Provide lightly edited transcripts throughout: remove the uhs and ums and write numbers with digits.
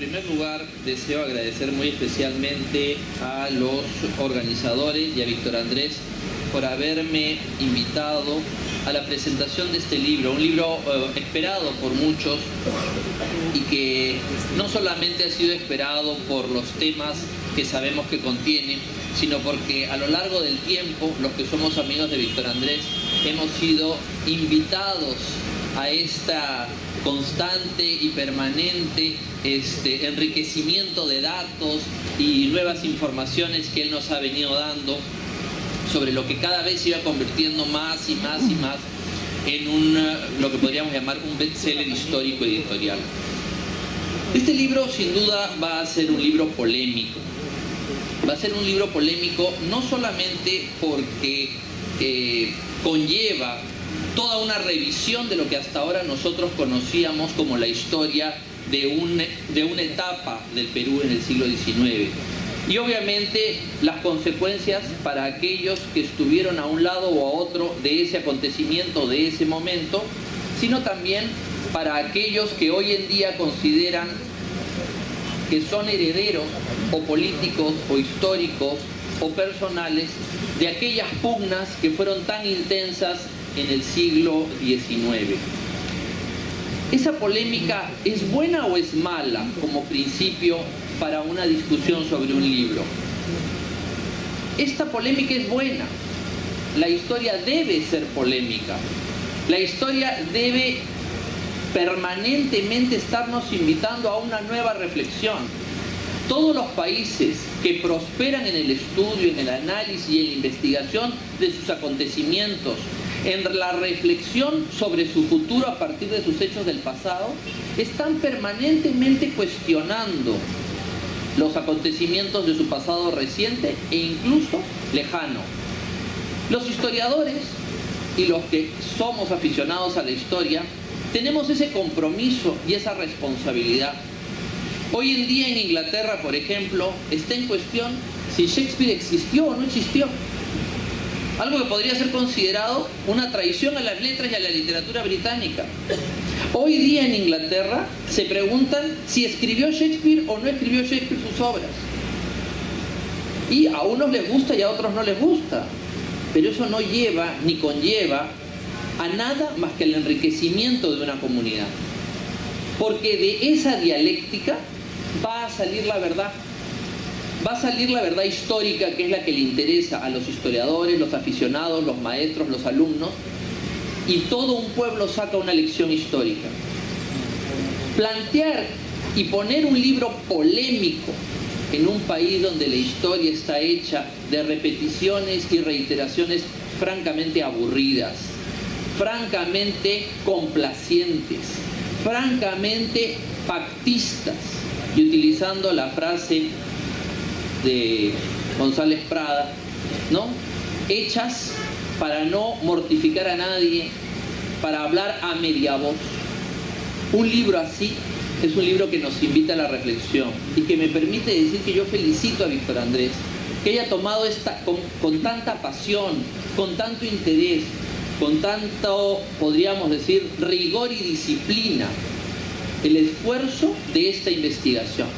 primer lugar, deseo agradecer muy especialmente a los organizadores y a Víctor Andrés por haberme invitado a la presentación de este libro, un libro esperado por muchos y que no solamente ha sido esperado por los temas que sabemos que contiene, sino porque a lo largo del tiempo, los que somos amigos de Víctor Andrés, hemos sido invitados a esta constante y permanente enriquecimiento de datos y nuevas informaciones que él nos ha venido dando sobre lo que cada vez se iba convirtiendo más y más y más en lo que podríamos llamar un bestseller histórico editorial. Este libro sin duda va a ser un libro polémico. Va a ser un libro polémico no solamente porque conlleva toda una revisión de lo que hasta ahora nosotros conocíamos como la historia de una etapa del Perú en el siglo XIX. Y obviamente las consecuencias para aquellos que estuvieron a un lado o a otro de ese acontecimiento, de ese momento, sino también para aquellos que hoy en día consideran que son herederos o políticos o históricos o personales de aquellas pugnas que fueron tan intensas en el siglo XIX. ¿Esa polémica es buena o es mala como principio para una discusión sobre un libro? Esta polémica es buena. La historia debe ser polémica. La historia debe permanentemente estarnos invitando a una nueva reflexión. Todos los países que prosperan en el estudio, en el análisis y en la investigación de sus acontecimientos, en la reflexión sobre su futuro a partir de sus hechos del pasado, están permanentemente cuestionando los acontecimientos de su pasado reciente e incluso lejano. Los historiadores y los que somos aficionados a la historia tenemos ese compromiso y esa responsabilidad. Hoy en día en Inglaterra, por ejemplo, está en cuestión si Shakespeare existió o no existió. Algo que podría ser considerado una traición a las letras y a la literatura británica. Hoy día en Inglaterra se preguntan si escribió Shakespeare o no escribió Shakespeare sus obras. Y a unos les gusta y a otros no les gusta. Pero eso no lleva ni conlleva a nada más que el enriquecimiento de una comunidad. Porque de esa dialéctica va a salir la verdad. Va a salir la verdad histórica, que es la que le interesa a los historiadores, los aficionados, los maestros, los alumnos, y todo un pueblo saca una lección histórica. Plantear y poner un libro polémico en un país donde la historia está hecha de repeticiones y reiteraciones francamente aburridas, francamente complacientes, francamente pactistas, y utilizando la frase de González Prada, ¿no? Hechas para no mortificar a nadie, para hablar a media voz. Un libro así es un libro que nos invita a la reflexión y que me permite decir que yo felicito a Víctor Andrés, que haya tomado con tanta pasión, con tanto interés, con tanto, podríamos decir, rigor y disciplina, el esfuerzo de esta investigación.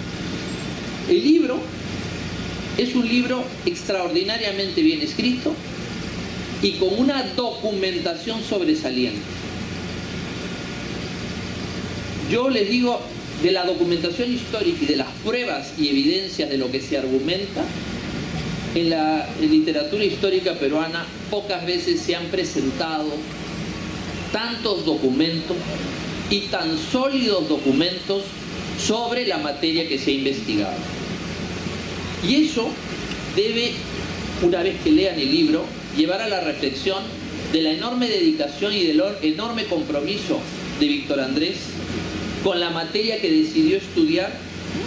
El libro es un libro extraordinariamente bien escrito y con una documentación sobresaliente. Yo les digo, de la documentación histórica y de las pruebas y evidencias de lo que se argumenta, en la literatura histórica peruana pocas veces se han presentado tantos documentos y tan sólidos documentos sobre la materia que se ha investigado. Y eso debe, una vez que lean el libro, llevar a la reflexión de la enorme dedicación y del enorme compromiso de Víctor Andrés con la materia que decidió estudiar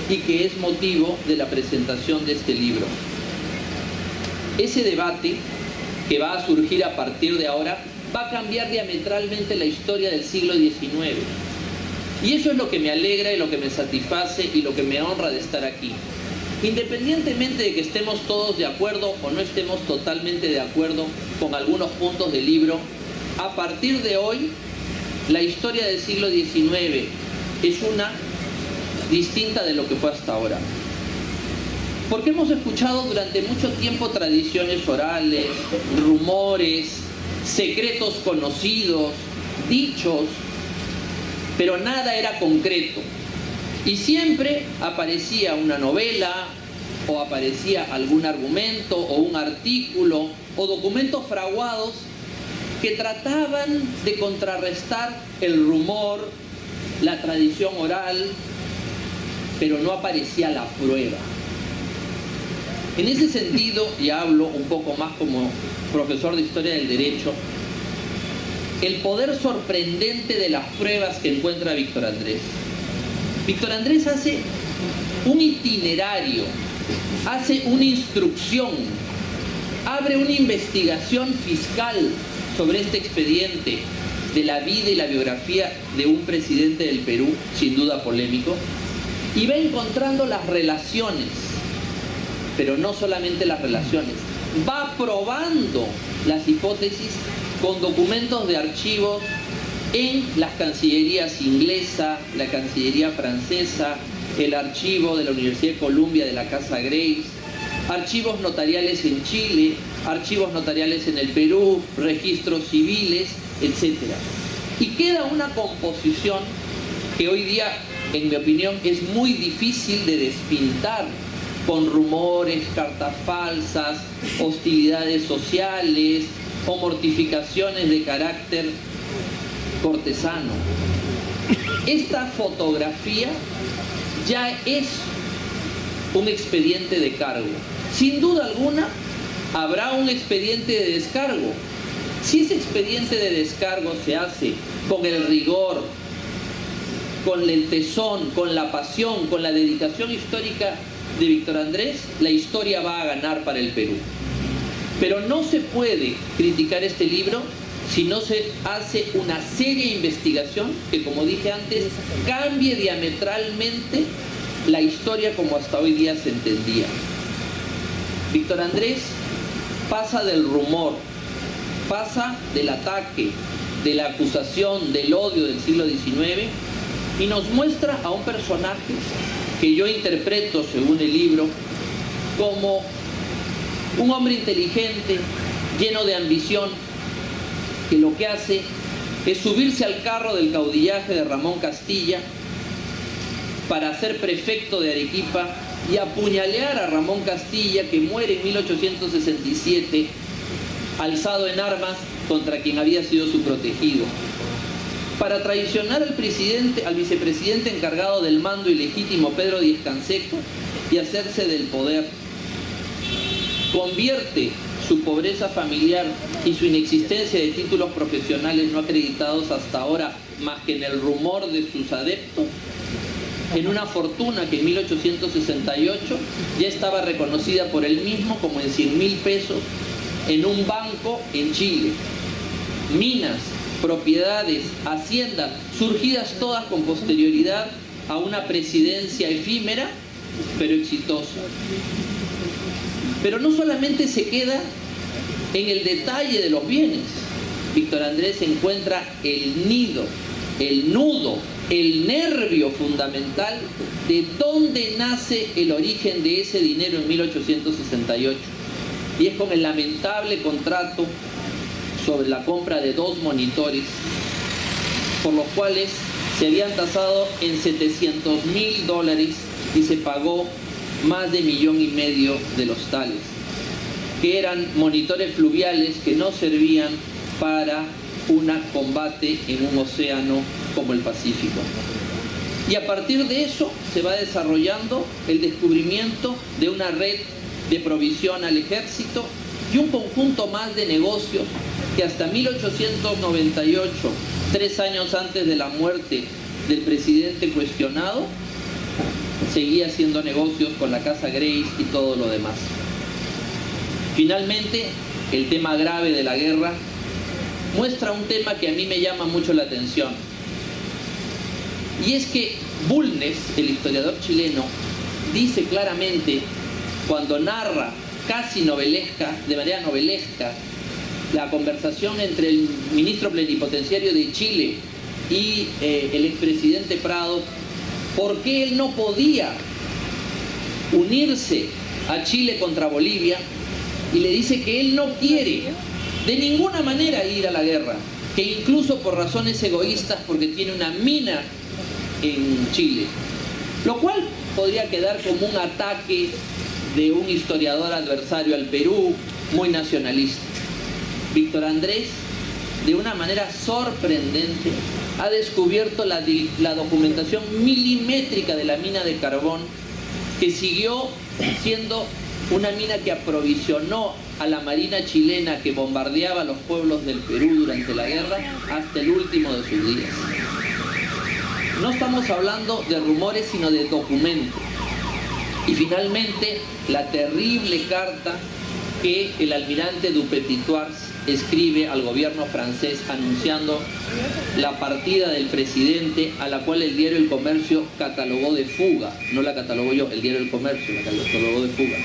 y que es motivo de la presentación de este libro. Ese debate que va a surgir a partir de ahora va a cambiar diametralmente la historia del siglo XIX. Y eso es lo que me alegra y lo que me satisface y lo que me honra de estar aquí. Independientemente de que estemos todos de acuerdo o no estemos totalmente de acuerdo con algunos puntos del libro, a partir de hoy, la historia del siglo XIX es una distinta de lo que fue hasta ahora. Porque hemos escuchado durante mucho tiempo tradiciones orales, rumores, secretos conocidos, dichos, pero nada era concreto. Y siempre aparecía una novela, o aparecía algún argumento, o un artículo, o documentos fraguados que trataban de contrarrestar el rumor, la tradición oral, pero no aparecía la prueba. En ese sentido, y hablo un poco más como profesor de Historia del Derecho, el poder sorprendente de las pruebas que encuentra Víctor Andrés. Víctor Andrés hace un itinerario, hace una instrucción, abre una investigación fiscal sobre este expediente de la vida y la biografía de un presidente del Perú, sin duda polémico, y va encontrando las relaciones, pero no solamente las relaciones, va probando las hipótesis con documentos de archivos en las cancillerías inglesa, la cancillería francesa, el archivo de la Universidad de Columbia de la Casa Graves, archivos notariales en Chile, archivos notariales en el Perú, registros civiles, etc. Y queda una composición que hoy día, en mi opinión, es muy difícil de despintar, con rumores, cartas falsas, hostilidades sociales o mortificaciones de carácter cortesano. Esta fotografía ya es un expediente de cargo. Sin duda alguna, habrá un expediente de descargo. Si ese expediente de descargo se hace con el rigor, con el tesón, con la pasión, con la dedicación histórica de Víctor Andrés, la historia va a ganar para el Perú. Pero no se puede criticar este libro si no se hace una seria investigación que, como dije antes, cambie diametralmente la historia como hasta hoy día se entendía. Víctor Andrés pasa del rumor, pasa del ataque, de la acusación, del odio del siglo XIX, y nos muestra a un personaje que yo interpreto, según el libro, como un hombre inteligente, lleno de ambición, que lo que hace es subirse al carro del caudillaje de Ramón Castilla para ser prefecto de Arequipa y apuñalear a Ramón Castilla, que muere en 1867, alzado en armas contra quien había sido su protegido, para traicionar al vicepresidente encargado del mando ilegítimo, Pedro Díez-Canseco, y hacerse del poder. Convierte su pobreza familiar y su inexistencia de títulos profesionales no acreditados hasta ahora, más que en el rumor de sus adeptos, en una fortuna que en 1868 ya estaba reconocida por él mismo como en 100.000 pesos en un banco en Chile. Minas, propiedades, haciendas, surgidas todas con posterioridad a una presidencia efímera, pero exitosa. Pero no solamente se queda en el detalle de los bienes. Víctor Andrés encuentra el nido, el nudo, el nervio fundamental de dónde nace el origen de ese dinero en 1868. Y es con el lamentable contrato sobre la compra de 2 monitores, por los cuales se habían tasado en $700.000 y se pagó más de 1,5 millones de los tales, que eran monitores fluviales que no servían para un combate en un océano como el Pacífico. Y a partir de eso se va desarrollando el descubrimiento de una red de provisión al ejército y un conjunto más de negocios que hasta 1898, 3 años antes de la muerte del presidente cuestionado, seguía haciendo negocios con la Casa Graves y todo lo demás. Finalmente, el tema grave de la guerra muestra un tema que a mí me llama mucho la atención. Y es que Bulnes, el historiador chileno, dice claramente, cuando narra casi novelesca, de manera novelesca, la conversación entre el ministro plenipotenciario de Chile y el expresidente Prado, por qué él no podía unirse a Chile contra Bolivia, y le dice que él no quiere de ninguna manera ir a la guerra, que incluso por razones egoístas, porque tiene una mina en Chile, lo cual podría quedar como un ataque de un historiador adversario al Perú, muy nacionalista. Víctor Andrés, de una manera sorprendente, ha descubierto la documentación milimétrica de la mina de carbón, que siguió siendo una mina que aprovisionó a la marina chilena que bombardeaba a los pueblos del Perú durante la guerra hasta el último de sus días. No estamos hablando de rumores, sino de documentos. Y finalmente, la terrible carta que el almirante Dupétit-Thouars escribe al gobierno francés anunciando la partida del presidente, a la cual el diario El Comercio catalogó de fuga. No la catalogó yo, el diario El Comercio la catalogó de fuga.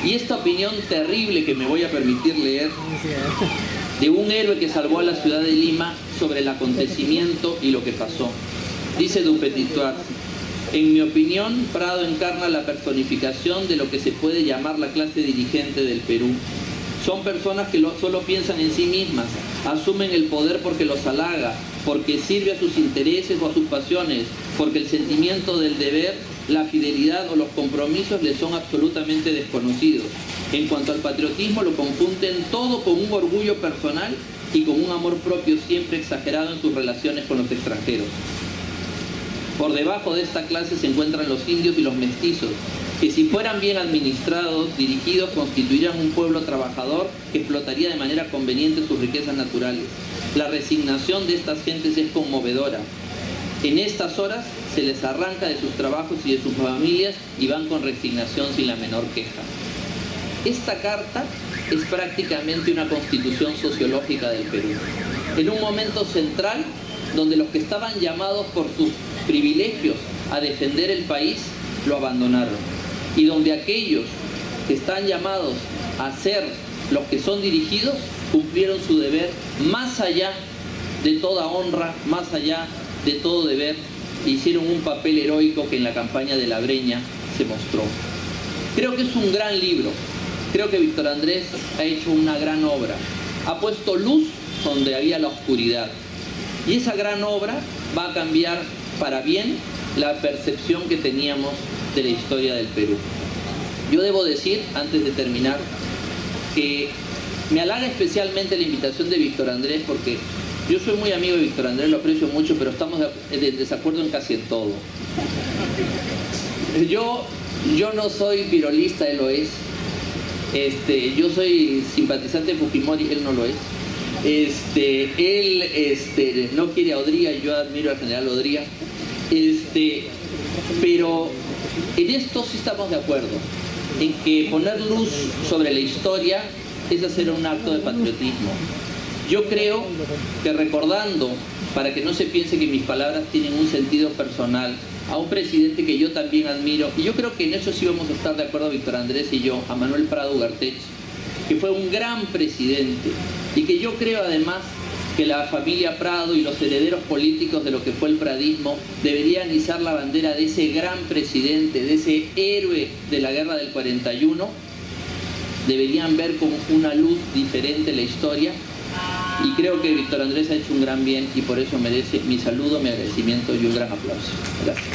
Y esta opinión terrible que me voy a permitir leer, de un héroe que salvó a la ciudad de Lima sobre el acontecimiento y lo que pasó. Dice Dupétit-Thouars: en mi opinión, Prado encarna la personificación de lo que se puede llamar la clase dirigente del Perú. Son personas que solo piensan en sí mismas, asumen el poder porque los halaga, porque sirve a sus intereses o a sus pasiones, porque el sentimiento del deber, la fidelidad o los compromisos les son absolutamente desconocidos. En cuanto al patriotismo, lo confunden todo con un orgullo personal y con un amor propio siempre exagerado en sus relaciones con los extranjeros. Por debajo de esta clase se encuentran los indios y los mestizos, que si fueran bien administrados, dirigidos, constituirían un pueblo trabajador que explotaría de manera conveniente sus riquezas naturales. La resignación de estas gentes es conmovedora. En estas horas se les arranca de sus trabajos y de sus familias y van con resignación sin la menor queja. Esta carta es prácticamente una constitución sociológica del Perú. En un momento central donde los que estaban llamados por sus privilegios a defender el país lo abandonaron, y donde aquellos que están llamados a ser los que son dirigidos cumplieron su deber más allá de toda honra, más allá de todo deber, hicieron un papel heroico que en la campaña de la Breña se mostró. Creo que es un gran libro, creo que Víctor Andrés ha hecho una gran obra, ha puesto luz donde había la oscuridad, y esa gran obra va a cambiar para bien la percepción que teníamos de la historia del Perú. Yo debo decir, antes de terminar, que me halaga especialmente la invitación de Víctor Andrés, porque yo soy muy amigo de Víctor Andrés, lo aprecio mucho, pero estamos de desacuerdo en casi en todo. Yo no soy virolista, él lo es. Yo soy simpatizante de Fujimori, él no lo es. Él no quiere a Odría, yo admiro al general Odría. Pero en esto sí estamos de acuerdo, en que poner luz sobre la historia es hacer un acto de patriotismo. Yo creo que recordando, para que no se piense que mis palabras tienen un sentido personal, a un presidente que yo también admiro, y yo creo que en eso sí vamos a estar de acuerdo Víctor Andrés y yo, a Manuel Prado Ugarteche, que fue un gran presidente, y que yo creo además que la familia Prado y los herederos políticos de lo que fue el pradismo deberían izar la bandera de ese gran presidente, de ese héroe de la guerra del 41, deberían ver con una luz diferente la historia, y creo que Víctor Andrés ha hecho un gran bien y por eso merece mi saludo, mi agradecimiento y un gran aplauso. Gracias.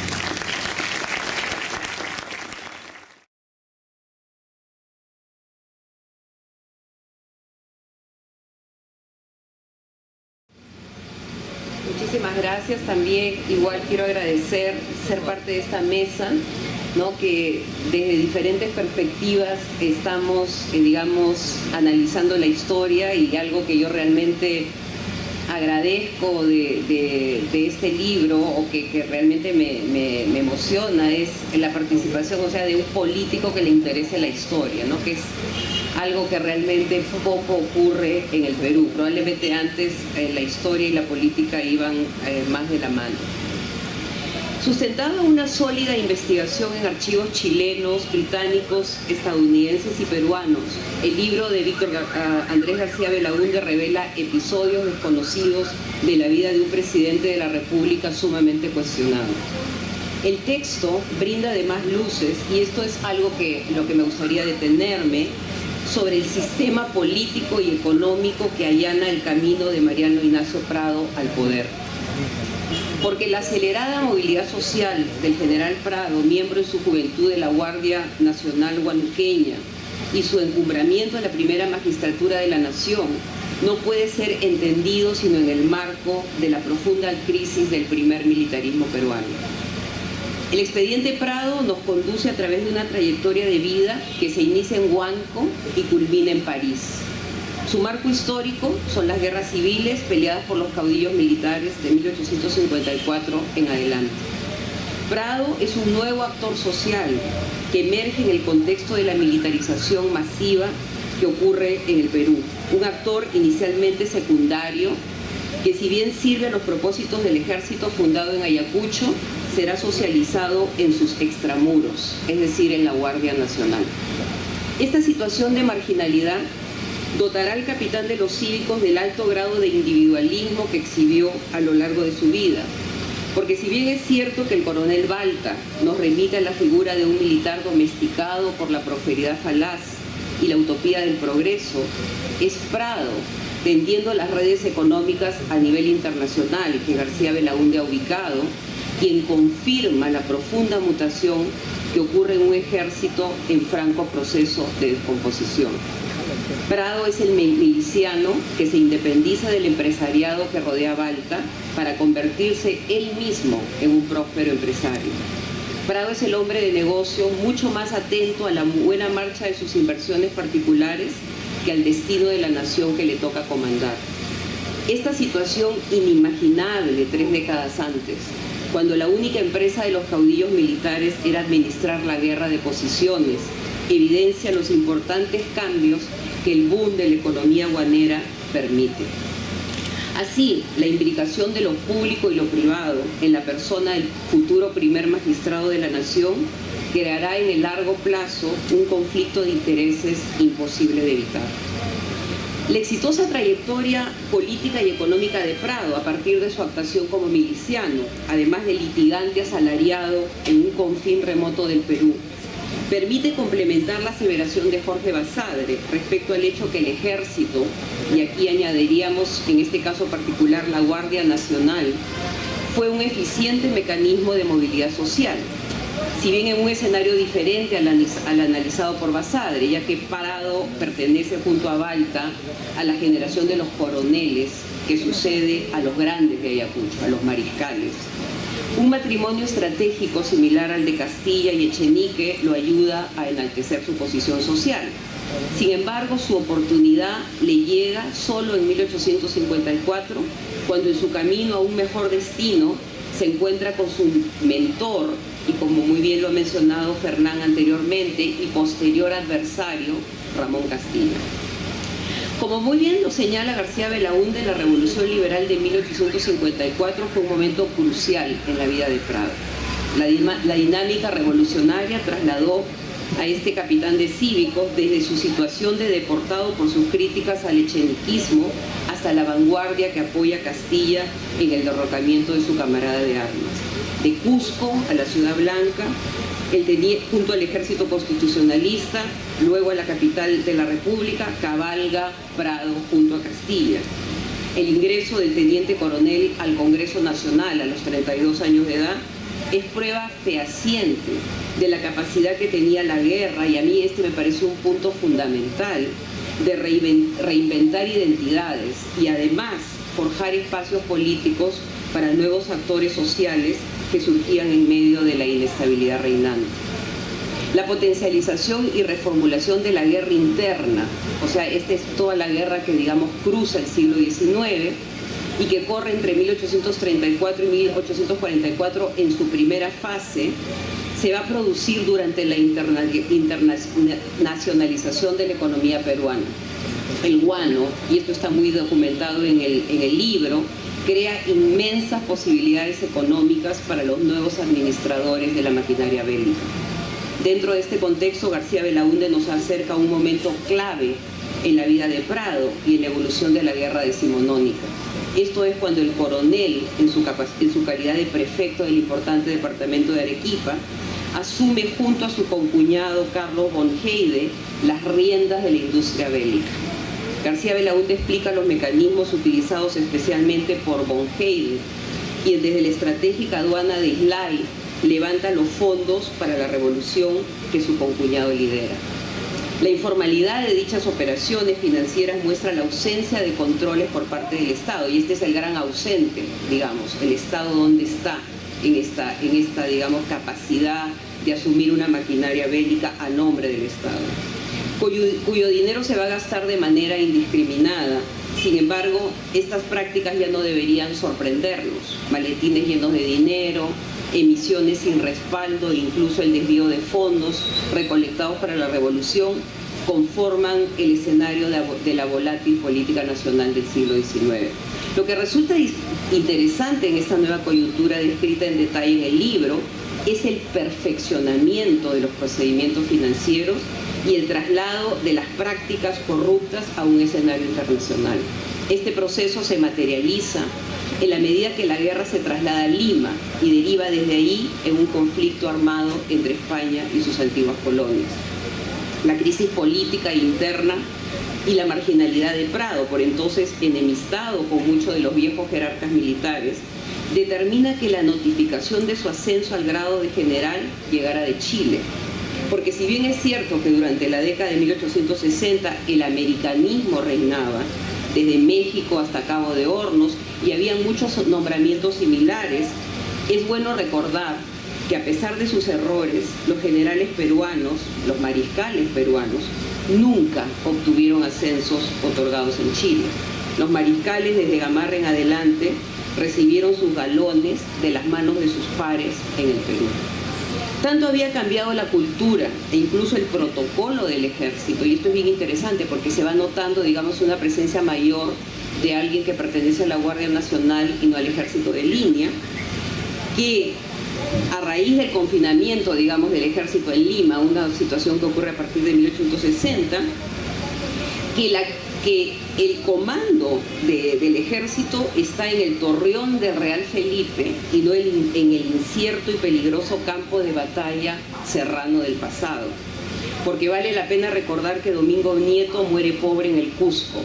Muchísimas gracias. También igual quiero agradecer ser parte de esta mesa, ¿no? Que desde diferentes perspectivas estamos, digamos, analizando la historia, y algo que yo realmente agradezco de este libro, o que realmente me emociona, es la participación, o sea, de un político que le interese la historia, ¿no? Que es algo que realmente poco ocurre en el Perú. Probablemente antes la historia y la política iban más de la mano. Sustentando una sólida investigación en archivos chilenos, británicos, estadounidenses y peruanos, el libro de Víctor Andrés García Belaúnde revela episodios desconocidos de la vida de un presidente de la República sumamente cuestionado. El texto brinda además luces, y esto es algo lo que me gustaría detenerme, sobre el sistema político y económico que allana el camino de Mariano Ignacio Prado al poder. Porque la acelerada movilidad social del general Prado, miembro en su juventud de la Guardia Nacional Huanuqueña, y su encumbramiento en la primera magistratura de la nación, no puede ser entendido sino en el marco de la profunda crisis del primer militarismo peruano. El expediente Prado nos conduce a través de una trayectoria de vida que se inicia en Huánuco y culmina en París. Su marco histórico son las guerras civiles peleadas por los caudillos militares de 1854 en adelante. Prado es un nuevo actor social que emerge en el contexto de la militarización masiva que ocurre en el Perú. Un actor inicialmente secundario que, si bien sirve a los propósitos del ejército fundado en Ayacucho, será socializado en sus extramuros, es decir, en la Guardia Nacional. Esta situación de marginalidad dotará al capitán de los cívicos del alto grado de individualismo que exhibió a lo largo de su vida. Porque si bien es cierto que el coronel Balta nos remite a la figura de un militar domesticado por la prosperidad falaz y la utopía del progreso, es Prado, tendiendo las redes económicas a nivel internacional que García Belaúnde ha ubicado, quien confirma la profunda mutación que ocurre en un ejército en franco proceso de descomposición. Prado es el miliciano que se independiza del empresariado que rodea a Balta para convertirse él mismo en un próspero empresario. Prado es el hombre de negocio mucho más atento a la buena marcha de sus inversiones particulares que al destino de la nación que le toca comandar. Esta situación inimaginable 3 décadas antes, cuando la única empresa de los caudillos militares era administrar la guerra de posiciones, evidencia los importantes cambios que el boom de la economía guanera permite. Así, la imbricación de lo público y lo privado en la persona del futuro primer magistrado de la nación creará en el largo plazo un conflicto de intereses imposible de evitar. La exitosa trayectoria política y económica de Prado, a partir de su actuación como miliciano, además de litigante asalariado en un confín remoto del Perú, permite complementar la aseveración de Jorge Basadre respecto al hecho que el ejército, y aquí añadiríamos en este caso particular la Guardia Nacional, fue un eficiente mecanismo de movilidad social, si bien en un escenario diferente al analizado por Basadre, ya que Prado pertenece junto a Balta a la generación de los coroneles que sucede a los grandes de Ayacucho, a los mariscales. Un matrimonio estratégico similar al de Castilla y Echenique lo ayuda a enaltecer su posición social. Sin embargo, su oportunidad le llega solo en 1854, cuando en su camino a un mejor destino se encuentra con su mentor y, como muy bien lo ha mencionado Fernán anteriormente, y posterior adversario, Ramón Castilla. Como muy bien lo señala García Belaúnde, la Revolución Liberal de 1854 fue un momento crucial en la vida de Prado. La dinámica revolucionaria trasladó a este capitán de cívicos desde su situación de deportado por sus críticas al echeniquismo hasta la vanguardia que apoya a Castilla en el derrocamiento de su camarada de armas. De Cusco a la Ciudad Blanca, junto al ejército constitucionalista, luego a la capital de la República, cabalga Prado junto a Castilla. El ingreso del teniente coronel al Congreso Nacional a los 32 años de edad es prueba fehaciente de la capacidad que tenía la guerra, y a mí este me parece un punto fundamental, de reinventar identidades y además forjar espacios políticos para nuevos actores sociales que surgían en medio de la inestabilidad reinante. La potencialización y reformulación de la guerra interna, o sea, esta es toda la guerra que, digamos, cruza el siglo XIX y que corre entre 1834 y 1844 en su primera fase, se va a producir durante la internacionalización de la economía peruana. El guano, y esto está muy documentado en el libro, crea inmensas posibilidades económicas para los nuevos administradores de la maquinaria bélica. Dentro de este contexto, García Belaúnde nos acerca a un momento clave en la vida de Prado y en la evolución de la guerra decimonónica. Esto es cuando el coronel, en su calidad de prefecto del importante departamento de Arequipa, asume junto a su concuñado Carlos von Heyde las riendas de la industria bélica. García Belaúnde explica los mecanismos utilizados especialmente por von Heyde, quien desde la estratégica aduana de Islay levanta los fondos para la revolución que su concuñado lidera. La informalidad de dichas operaciones financieras muestra la ausencia de controles por parte del Estado, y este es el gran ausente, digamos, el Estado donde está en esta digamos, capacidad de asumir una maquinaria bélica a nombre del Estado, cuyo dinero se va a gastar de manera indiscriminada. Sin embargo, estas prácticas ya no deberían sorprendernos. Maletines llenos de dinero, emisiones sin respaldo, incluso el desvío de fondos recolectados para la revolución conforman el escenario de la volátil política nacional del siglo XIX. Lo que resulta interesante en esta nueva coyuntura descrita en detalle en el libro es el perfeccionamiento de los procedimientos financieros y el traslado de las prácticas corruptas a un escenario internacional. Este proceso se materializa en la medida que la guerra se traslada a Lima y deriva desde ahí en un conflicto armado entre España y sus antiguas colonias. La crisis política interna y la marginalidad de Prado, por entonces enemistado con muchos de los viejos jerarcas militares, determina que la notificación de su ascenso al grado de general llegara de Chile. Porque si bien es cierto que durante la década de 1860 el americanismo reinaba, desde México hasta Cabo de Hornos, y había muchos nombramientos similares, es bueno recordar que a pesar de sus errores, los generales peruanos, los mariscales peruanos, nunca obtuvieron ascensos otorgados en Chile. Los mariscales, desde Gamarra en adelante, recibieron sus galones de las manos de sus pares en el Perú. Tanto había cambiado la cultura e incluso el protocolo del ejército, y esto es bien interesante porque se va notando, digamos, una presencia mayor de alguien que pertenece a la Guardia Nacional y no al ejército de línea, que a raíz del confinamiento, digamos, del ejército en Lima, una situación que ocurre a partir de 1860, que el comando del ejército está en el torreón del Real Felipe y no en el incierto y peligroso campo de batalla serrano del pasado. Porque vale la pena recordar que Domingo Nieto muere pobre en el Cusco,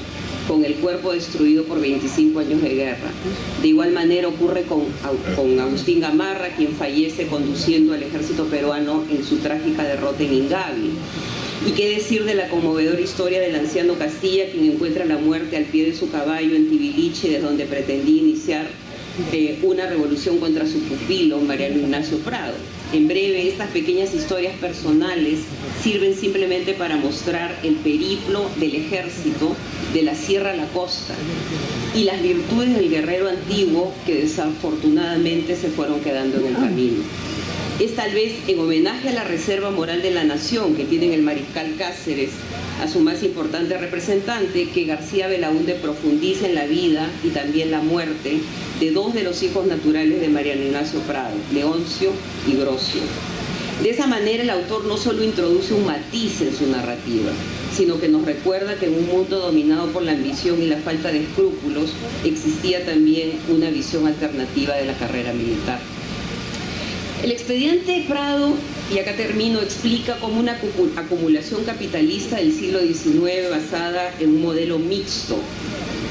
con el cuerpo destruido por 25 años de guerra. De igual manera ocurre con Agustín Gamarra, quien fallece conduciendo al ejército peruano en su trágica derrota en Ingavi. Y qué decir de la conmovedora historia del anciano Castilla, quien encuentra la muerte al pie de su caballo en Tibiliche, desde donde pretendía iniciar una revolución contra su pupilo, Mariano Ignacio Prado. En breve, estas pequeñas historias personales sirven simplemente para mostrar el periplo del ejército de la sierra a la costa y las virtudes del guerrero antiguo que desafortunadamente se fueron quedando en el camino. Es tal vez en homenaje a la reserva moral de la nación que tiene el mariscal Cáceres a su más importante representante que García Belaúnde profundiza en la vida y también la muerte de dos de los hijos naturales de Mariano Ignacio Prado, Leoncio y Grosio. De esa manera el autor no solo introduce un matiz en su narrativa, sino que nos recuerda que en un mundo dominado por la ambición y la falta de escrúpulos existía también una visión alternativa de la carrera militar. El expediente Prado, y acá termino, explica cómo una acumulación capitalista del siglo XIX basada en un modelo mixto,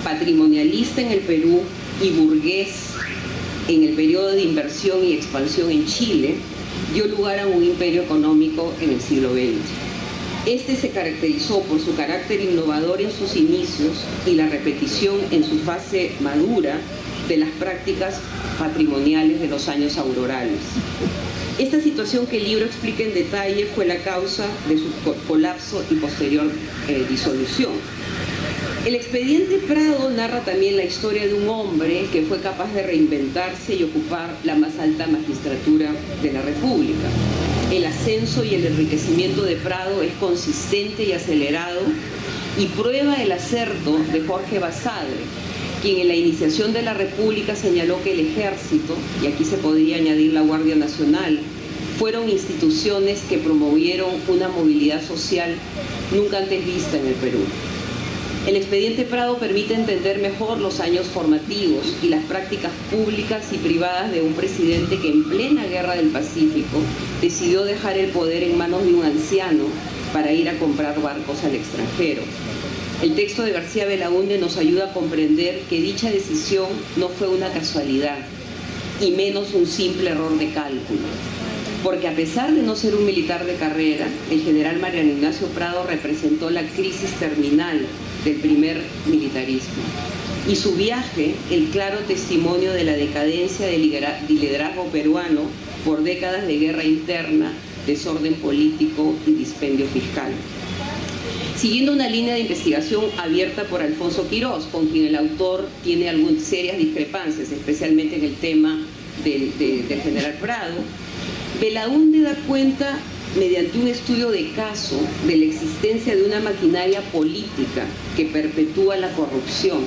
patrimonialista en el Perú y burgués en el periodo de inversión y expansión en Chile, dio lugar a un imperio económico en el siglo XX. Este se caracterizó por su carácter innovador en sus inicios y la repetición en su fase madura de las prácticas patrimoniales de los años aurorales. Esta situación que el libro explica en detalle fue la causa de su colapso y posterior disolución. El expediente Prado narra también la historia de un hombre que fue capaz de reinventarse y ocupar la más alta magistratura de la República. El ascenso y el enriquecimiento de Prado es consistente y acelerado y prueba el acerto de Jorge Basadre, quien en la iniciación de la República señaló que el Ejército, y aquí se podría añadir la Guardia Nacional, fueron instituciones que promovieron una movilidad social nunca antes vista en el Perú. El expediente Prado permite entender mejor los años formativos y las prácticas públicas y privadas de un presidente que en plena Guerra del Pacífico decidió dejar el poder en manos de un anciano para ir a comprar barcos al extranjero. El texto de García Belaúnde nos ayuda a comprender que dicha decisión no fue una casualidad, y menos un simple error de cálculo. Porque a pesar de no ser un militar de carrera, el general Mariano Ignacio Prado representó la crisis terminal del primer militarismo. Y su viaje, el claro testimonio de la decadencia del liderazgo peruano por décadas de guerra interna, desorden político y dispendio fiscal. Siguiendo una línea de investigación abierta por Alfonso Quirós, con quien el autor tiene algunas serias discrepancias, especialmente en el tema del general Prado, Belaúnde da cuenta, mediante un estudio de caso, de la existencia de una maquinaria política que perpetúa la corrupción,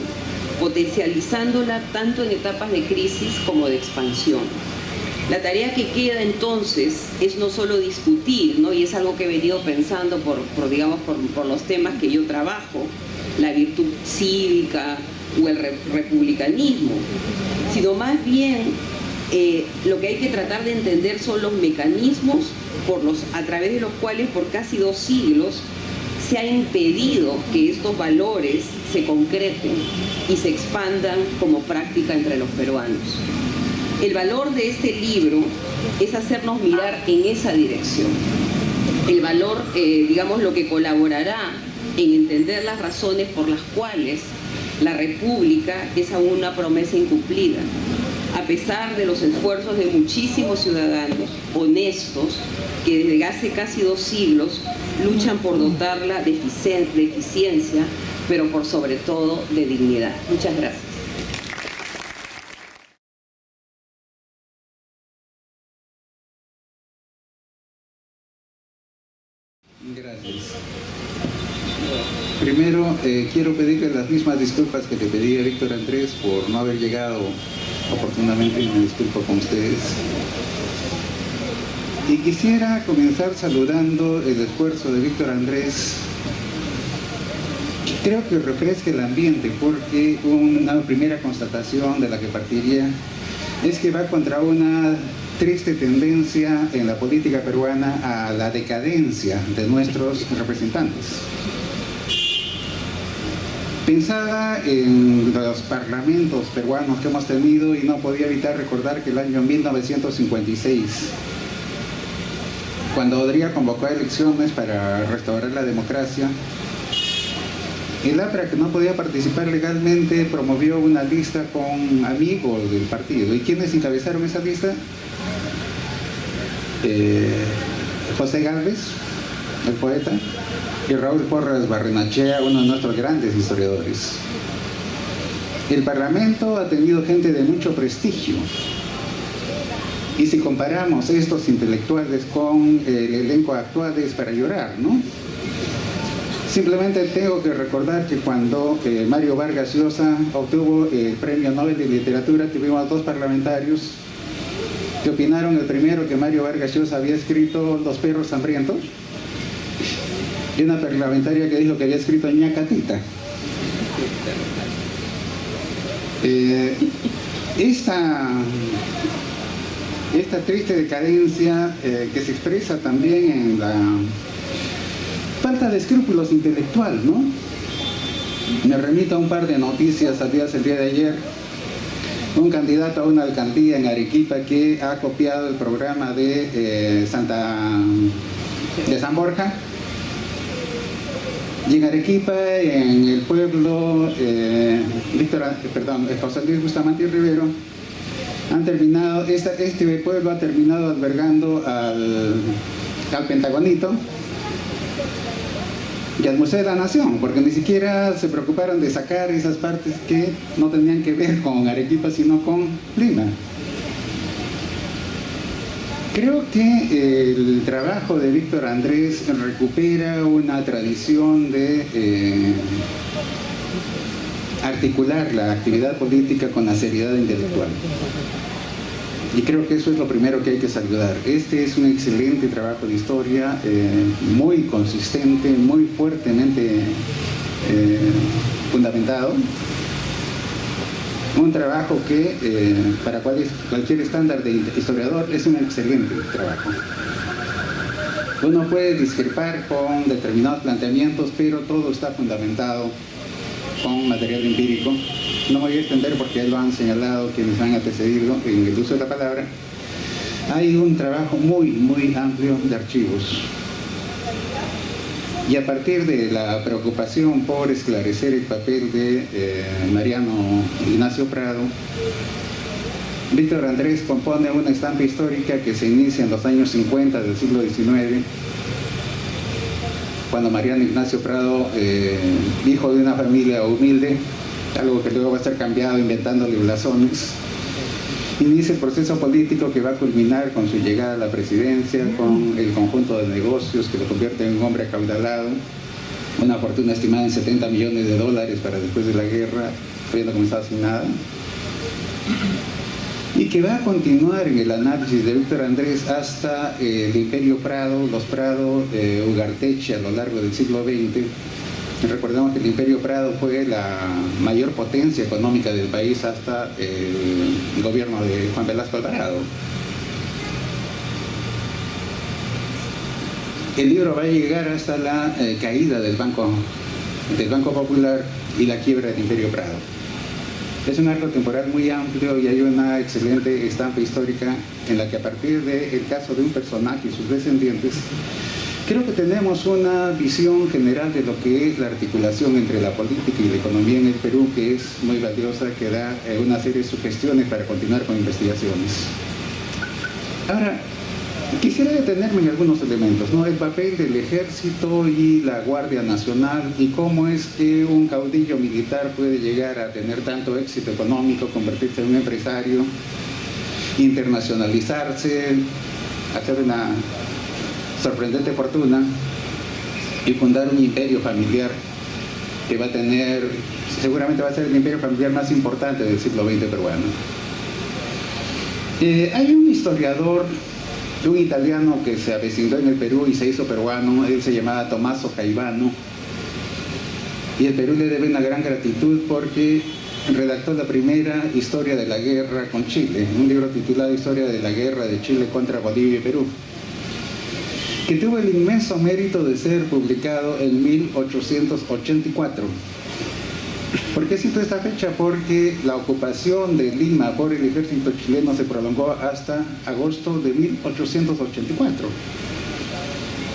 potencializándola tanto en etapas de crisis como de expansión. La tarea que queda entonces es no solo discutir, ¿no? Y es algo que he venido pensando por los temas que yo trabajo, la virtud cívica o el republicanismo, sino más bien lo que hay que tratar de entender son los mecanismos a través de los cuales por casi 2 siglos se ha impedido que estos valores se concreten y se expandan como práctica entre los peruanos. El valor de este libro es hacernos mirar en esa dirección. El valor, lo que colaborará en entender las razones por las cuales la República es aún una promesa incumplida, a pesar de los esfuerzos de muchísimos ciudadanos honestos que desde hace casi 2 siglos luchan por dotarla de eficiencia, pero por sobre todo de dignidad. Muchas gracias. Gracias. Primero, quiero pedirle las mismas disculpas que le pedí a Víctor Andrés por no haber llegado oportunamente, y me disculpo con ustedes. Y quisiera comenzar saludando el esfuerzo de Víctor Andrés. Creo que refresca el ambiente, porque una primera constatación de la que partiría es que va contra una triste tendencia en la política peruana a la decadencia de nuestros representantes. Pensaba en los parlamentos peruanos que hemos tenido y no podía evitar recordar que el año 1956, cuando Odría convocó a elecciones para restaurar la democracia, el APRA, que no podía participar legalmente, promovió una lista con amigos del partido. ¿Y quiénes encabezaron esa lista? José Gálvez, el poeta, y Raúl Porras Barrenechea, uno de nuestros grandes historiadores. El Parlamento ha tenido gente de mucho prestigio, y si comparamos estos intelectuales con el elenco actual es para llorar, ¿no? Simplemente tengo que recordar que cuando Mario Vargas Llosa obtuvo el Premio Nobel de Literatura, tuvimos 2 parlamentarios que opinaron. El primero, que Mario Vargas Llosa había escrito Los perros hambrientos, y una parlamentaria que dijo que había escrito Ñacatita. Esta triste decadencia que se expresa también en la falta de escrúpulos intelectual, ¿no? Me remito a un par de noticias salidas el día de ayer. Un candidato a una alcaldía en Arequipa que ha copiado el programa de San Borja. Y en Arequipa, en el pueblo José Luis Bustamante y Rivero, este pueblo ha terminado albergando al Pentagonito y al Museo de la Nación, porque ni siquiera se preocuparon de sacar esas partes que no tenían que ver con Arequipa, sino con Lima. Creo que el trabajo de Víctor Andrés recupera una tradición de articular la actividad política con la seriedad intelectual. Y creo que eso es lo primero que hay que saludar. Este es un excelente trabajo de historia, muy consistente, muy fuertemente fundamentado, un trabajo que para cualquier estándar de historiador es un excelente trabajo. Uno puede discrepar con determinados planteamientos, pero todo está fundamentado con material empírico. No me voy a extender porque ya lo han señalado quienes han antecedido en el uso de la palabra. Hay un trabajo muy amplio de archivos. Y a partir de la preocupación por esclarecer el papel de Mariano Ignacio Prado, Víctor Andrés compone una estampa histórica que se inicia en los años 50 del siglo XIX, cuando Mariano Ignacio Prado, hijo de una familia humilde, algo que luego va a ser cambiado inventándole blasones, inicia el proceso político que va a culminar con su llegada a la presidencia, con el conjunto de negocios que lo convierte en un hombre acaudalado, una fortuna estimada en $70 millones para después de la guerra, habiendo comenzado sin nada, y que va a continuar en el análisis de Víctor Andrés hasta el Imperio Prado, los Prado, Ugarteche a lo largo del siglo XX. Recordemos que el Imperio Prado fue la mayor potencia económica del país hasta el gobierno de Juan Velasco Alvarado. El libro va a llegar hasta la caída del Banco Popular y la quiebra del Imperio Prado. Es un arco temporal muy amplio y hay una excelente estampa histórica en la que a partir del caso de un personaje y sus descendientes, creo que tenemos una visión general de lo que es la articulación entre la política y la economía en el Perú, que es muy valiosa, que da una serie de sugestiones para continuar con investigaciones. Ahora, quisiera detenerme en algunos elementos, ¿no? El papel del ejército y la Guardia Nacional y cómo es que un caudillo militar puede llegar a tener tanto éxito económico, convertirse en un empresario, internacionalizarse, hacer una sorprendente fortuna y fundar un imperio familiar que va a tener, seguramente va a ser el imperio familiar más importante del siglo XX peruano. Hay un historiador, un italiano que se avecinó en el Perú y se hizo peruano, él se llamaba Tommaso Caivano, y el Perú le debe una gran gratitud porque redactó la primera historia de la guerra con Chile, un libro titulado Historia de la guerra de Chile contra Bolivia y Perú, que tuvo el inmenso mérito de ser publicado en 1884. ¿Por qué cito esta fecha? Porque la ocupación de Lima por el ejército chileno se prolongó hasta agosto de 1884.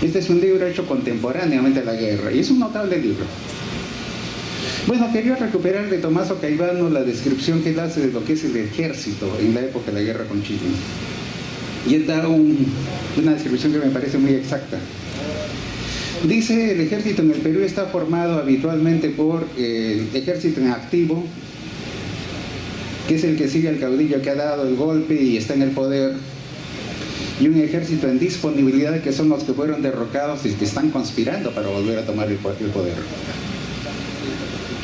Este es un libro hecho contemporáneamente a la guerra y es un notable libro. Bueno, quería recuperar de Tommaso Caivano la descripción que él hace de lo que es el ejército en la época de la guerra con Chile. Y él da una descripción que me parece muy exacta. Dice, el ejército en el Perú está formado habitualmente por el ejército en activo, que es el que sigue al caudillo que ha dado el golpe y está en el poder, y un ejército en disponibilidad, que son los que fueron derrocados y que están conspirando para volver a tomar el poder.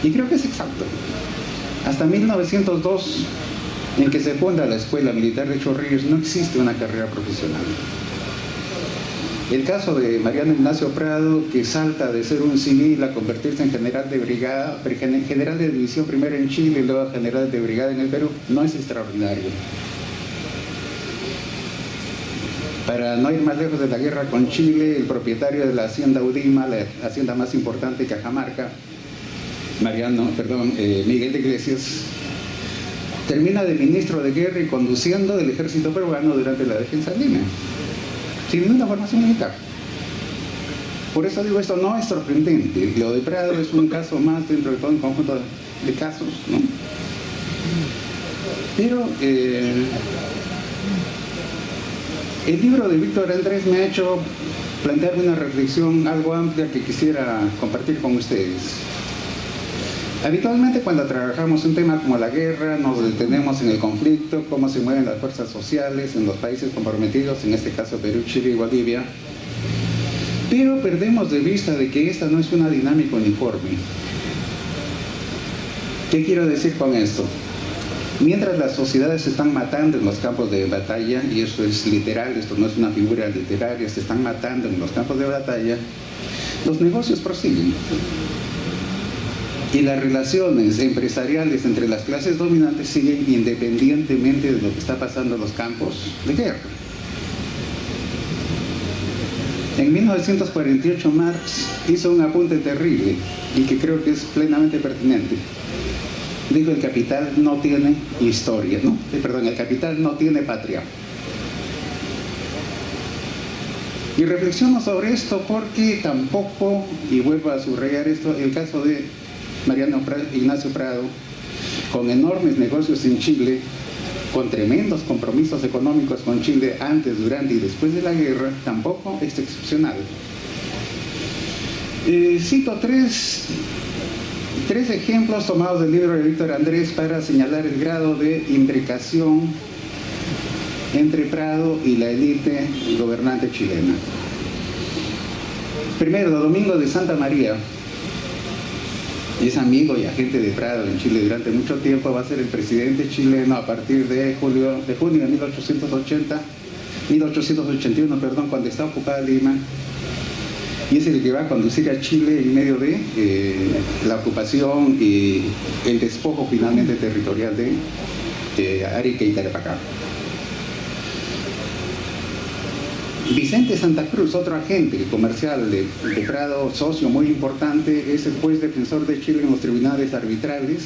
Y creo que es exacto. Hasta 1902, en que se funda la Escuela Militar de Chorrillos, no existe una carrera profesional. El caso de Mariano Ignacio Prado, que salta de ser un civil a convertirse en general de brigada, general de división primero en Chile y luego general de brigada en el Perú, no es extraordinario. Para no ir más lejos de la guerra con Chile, el propietario de la hacienda Udima, la hacienda más importante, Cajamarca, Miguel de Iglesias, termina de ministro de guerra y conduciendo el ejército peruano durante la defensa de Lima, sin ninguna formación militar. Por eso digo, esto no es sorprendente. Lo de Prado es un caso más dentro de todo un conjunto de casos, ¿no? Pero el libro de Víctor Andrés me ha hecho plantearme una reflexión algo amplia que quisiera compartir con ustedes. Habitualmente cuando trabajamos un tema como la guerra, nos detenemos en el conflicto, cómo se mueven las fuerzas sociales en los países comprometidos, en este caso Perú, Chile y Bolivia, pero perdemos de vista de que esta no es una dinámica uniforme. ¿Qué quiero decir con esto? Mientras las sociedades se están matando en los campos de batalla, y esto es literal, esto no es una figura literaria, se están matando en los campos de batalla, los negocios prosiguen. Y las relaciones empresariales entre las clases dominantes siguen independientemente de lo que está pasando en los campos de guerra. En 1948 Marx hizo un apunte terrible y que creo que es plenamente pertinente. Dijo: el capital no tiene historia, ¿no? El capital no tiene patria. Y reflexiono sobre esto porque tampoco, y vuelvo a subrayar esto, el caso de Mariano Ignacio Prado, con enormes negocios en Chile, con tremendos compromisos económicos con Chile antes, durante y después de la guerra, tampoco es excepcional. Cito tres ejemplos tomados del libro de Víctor Andrés para señalar el grado de imbricación entre Prado y la élite gobernante chilena. Primero, Domingo de Santa María es amigo y agente de Prado en Chile durante mucho tiempo. Va a ser el presidente chileno a partir de junio de 1881, cuando está ocupada Lima, y es el que va a conducir a Chile en medio de la ocupación y el despojo finalmente territorial de Arica y Tarapacá. Vicente Santa Cruz, otro agente comercial de Prado, socio muy importante, es el juez defensor de Chile en los tribunales arbitrales,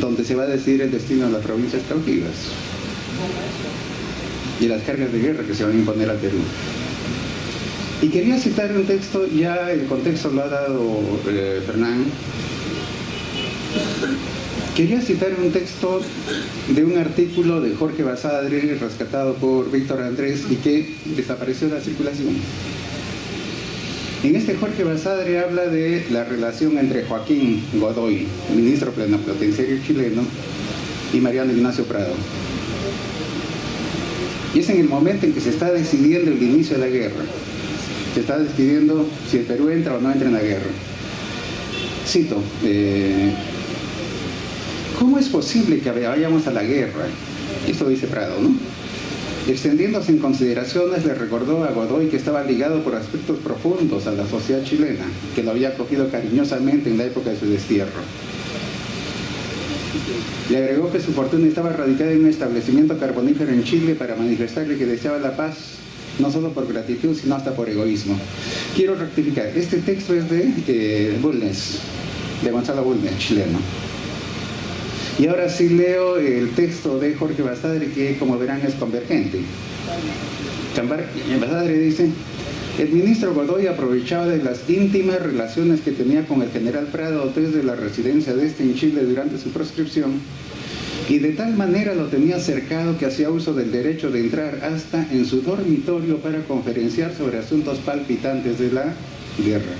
donde se va a decidir el destino de las provincias cautivas y las cargas de guerra que se van a imponer al Perú. Y quería citar un texto, ya el contexto lo ha dado Fernán. Quería citar un texto de un artículo de Jorge Basadre, rescatado por Víctor Andrés y que desapareció de la circulación. En este Jorge Basadre habla de la relación entre Joaquín Godoy, ministro plenipotenciario chileno, y Mariano Ignacio Prado. Y es en el momento en que se está decidiendo el inicio de la guerra. Se está decidiendo si el Perú entra o no entra en la guerra. Cito: ¿cómo es posible que vayamos a la guerra? Esto dice Prado, ¿no? Extendiéndose en consideraciones, le recordó a Godoy que estaba ligado por aspectos profundos a la sociedad chilena, que lo había acogido cariñosamente en la época de su destierro. Le agregó que su fortuna estaba radicada en un establecimiento carbonífero en Chile para manifestarle que deseaba la paz, no solo por gratitud, sino hasta por egoísmo. Quiero rectificar, este texto es de Bulnes, de Gonzalo Bulnes, chileno. Y ahora sí leo el texto de Jorge Basadre, que como verán es convergente. Basadre dice: el ministro Godoy aprovechaba de las íntimas relaciones que tenía con el general Prado desde la residencia de este en Chile durante su proscripción, y de tal manera lo tenía cercado que hacía uso del derecho de entrar hasta en su dormitorio para conferenciar sobre asuntos palpitantes de la guerra.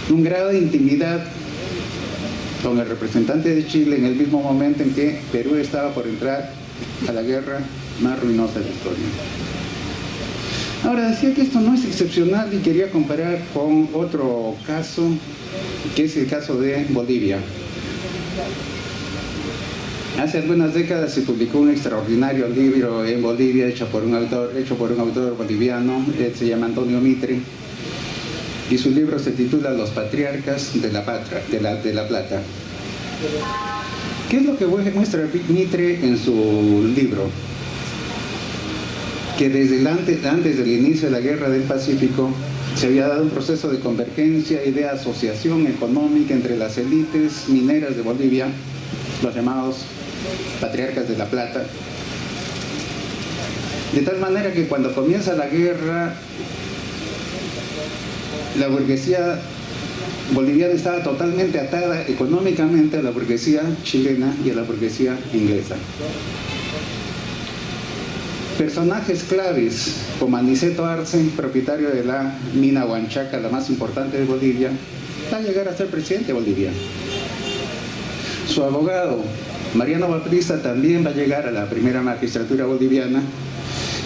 Un grado de intimidad con el representante de Chile en el mismo momento en que Perú estaba por entrar a la guerra más ruinosa de la historia. Ahora, decía que esto no es excepcional y quería comparar con otro caso, que es el caso de Bolivia. Hace algunas décadas se publicó un extraordinario libro en Bolivia hecho por un autor boliviano, se llama Antonio Mitre, y su libro se titula Los Patriarcas de la Plata. ¿Qué es lo que muestra Mitre en su libro? Que desde antes del inicio de la Guerra del Pacífico se había dado un proceso de convergencia y de asociación económica entre las élites mineras de Bolivia, los llamados Patriarcas de la Plata, de tal manera que cuando comienza la guerra, la burguesía boliviana estaba totalmente atada económicamente a la burguesía chilena y a la burguesía inglesa. Personajes claves como Aniceto Arce, propietario de la mina Huanchaca, la más importante de Bolivia, va a llegar a ser presidente de Bolivia. Su abogado, Mariano Baprista, también va a llegar a la primera magistratura boliviana,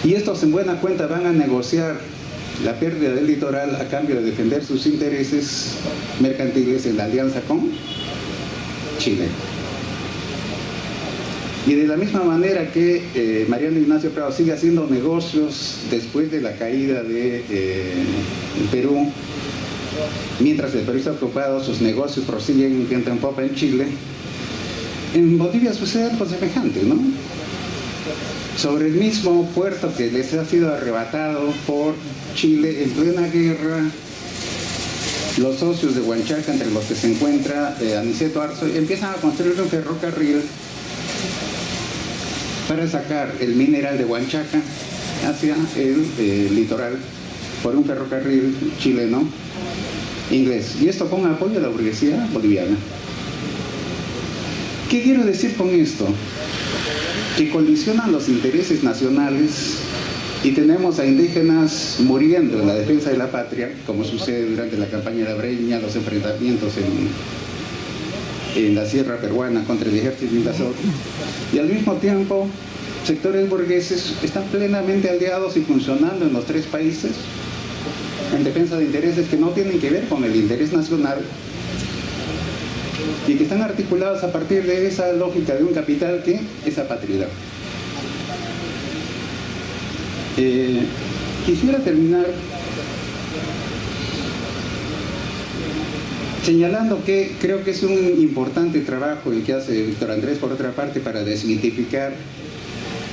y estos en buena cuenta van a negociar la pérdida del litoral a cambio de defender sus intereses mercantiles en la alianza con Chile. Y de la misma manera que Mariano Ignacio Prado sigue haciendo negocios después de la caída de Perú mientras el Perú está ocupado, sus negocios prosiguen viento en popa en Chile. En Bolivia sucede algo semejante, ¿no? Sobre el mismo puerto que les ha sido arrebatado por Chile en plena guerra, los socios de Huanchaca, entre los que se encuentra Aniceto Arzo, empiezan a construir un ferrocarril para sacar el mineral de Huanchaca hacia el litoral por un ferrocarril chileno inglés. Y esto con apoyo a la burguesía boliviana. ¿Qué quiero decir con esto? Que colisionan los intereses nacionales y tenemos a indígenas muriendo en la defensa de la patria, como sucede durante la campaña de la Breña, los enfrentamientos en la sierra peruana contra el ejército invasor, y al mismo tiempo sectores burgueses están plenamente aliados y funcionando en los tres países en defensa de intereses que no tienen que ver con el interés nacional y que están articulados a partir de esa lógica de un capital que es apátrida. Quisiera terminar señalando que creo que es un importante trabajo el que hace Víctor Andrés, por otra parte, para desmitificar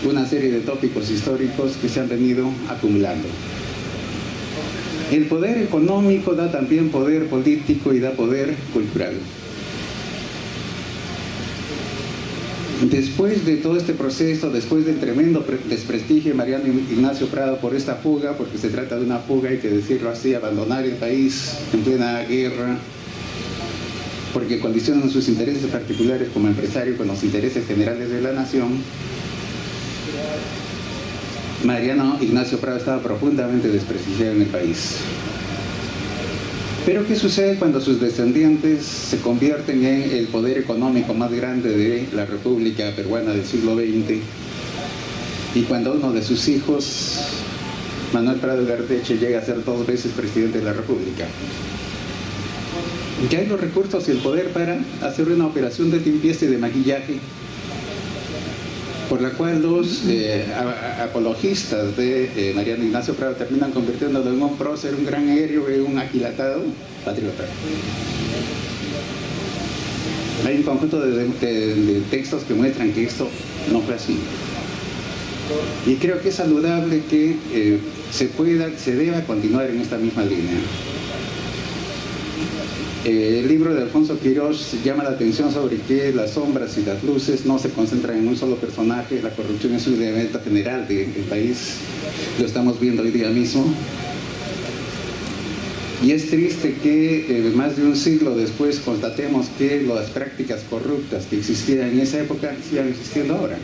una serie de tópicos históricos que se han venido acumulando. El poder económico da también poder político y da poder cultural. Después de todo este proceso, después del tremendo desprestigio de Mariano Ignacio Prado por esta fuga, porque se trata de una fuga, hay que decirlo así, abandonar el país en plena guerra, porque condicionan sus intereses particulares como empresario con los intereses generales de la nación, Mariano Ignacio Prado estaba profundamente desprestigiado en el país. Pero ¿qué sucede cuando sus descendientes se convierten en el poder económico más grande de la República Peruana del siglo XX? Y cuando uno de sus hijos, Manuel Prado Ugarteche, llega a ser 2 veces presidente de la República. Ya hay los recursos y el poder para hacer una operación de limpieza y de maquillaje, por la cual los apologistas de Mariano Ignacio Prado terminan convirtiéndolo en un prócer, un gran héroe, en un aquilatado patriota. Hay un conjunto de textos que muestran que esto no fue así. Y creo que es saludable que se deba continuar en esta misma línea. El libro de Alfonso Quirós llama la atención sobre que las sombras y las luces no se concentran en un solo personaje. La corrupción es un evento general del país, lo estamos viendo hoy día mismo. Y es triste que más de un siglo después constatemos que las prácticas corruptas que existían en esa época sigan existiendo ahora.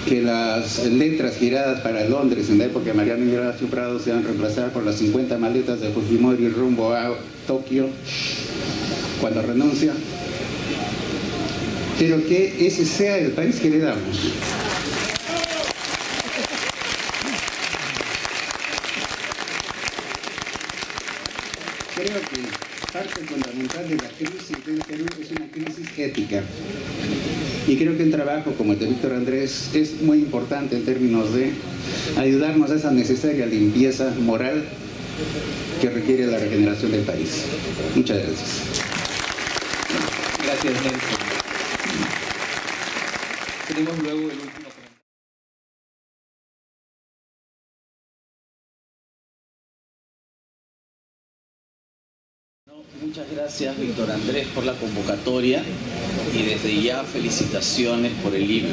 Que las letras giradas para Londres en la época de Mariano Ignacio Prado sean reemplazadas por las 50 maletas de Fujimori rumbo a Tokio cuando renuncia, pero que ese sea el país que le damos. Creo que parte fundamental de la crisis del Perú es una crisis ética. Y creo que un trabajo como el de Víctor Andrés es muy importante en términos de ayudarnos a esa necesaria limpieza moral que requiere la regeneración del país. Muchas gracias. Gracias, Nelson. Tenemos luego el último comentario. Muchas gracias, Víctor Andrés, por la convocatoria y desde ya felicitaciones por el libro.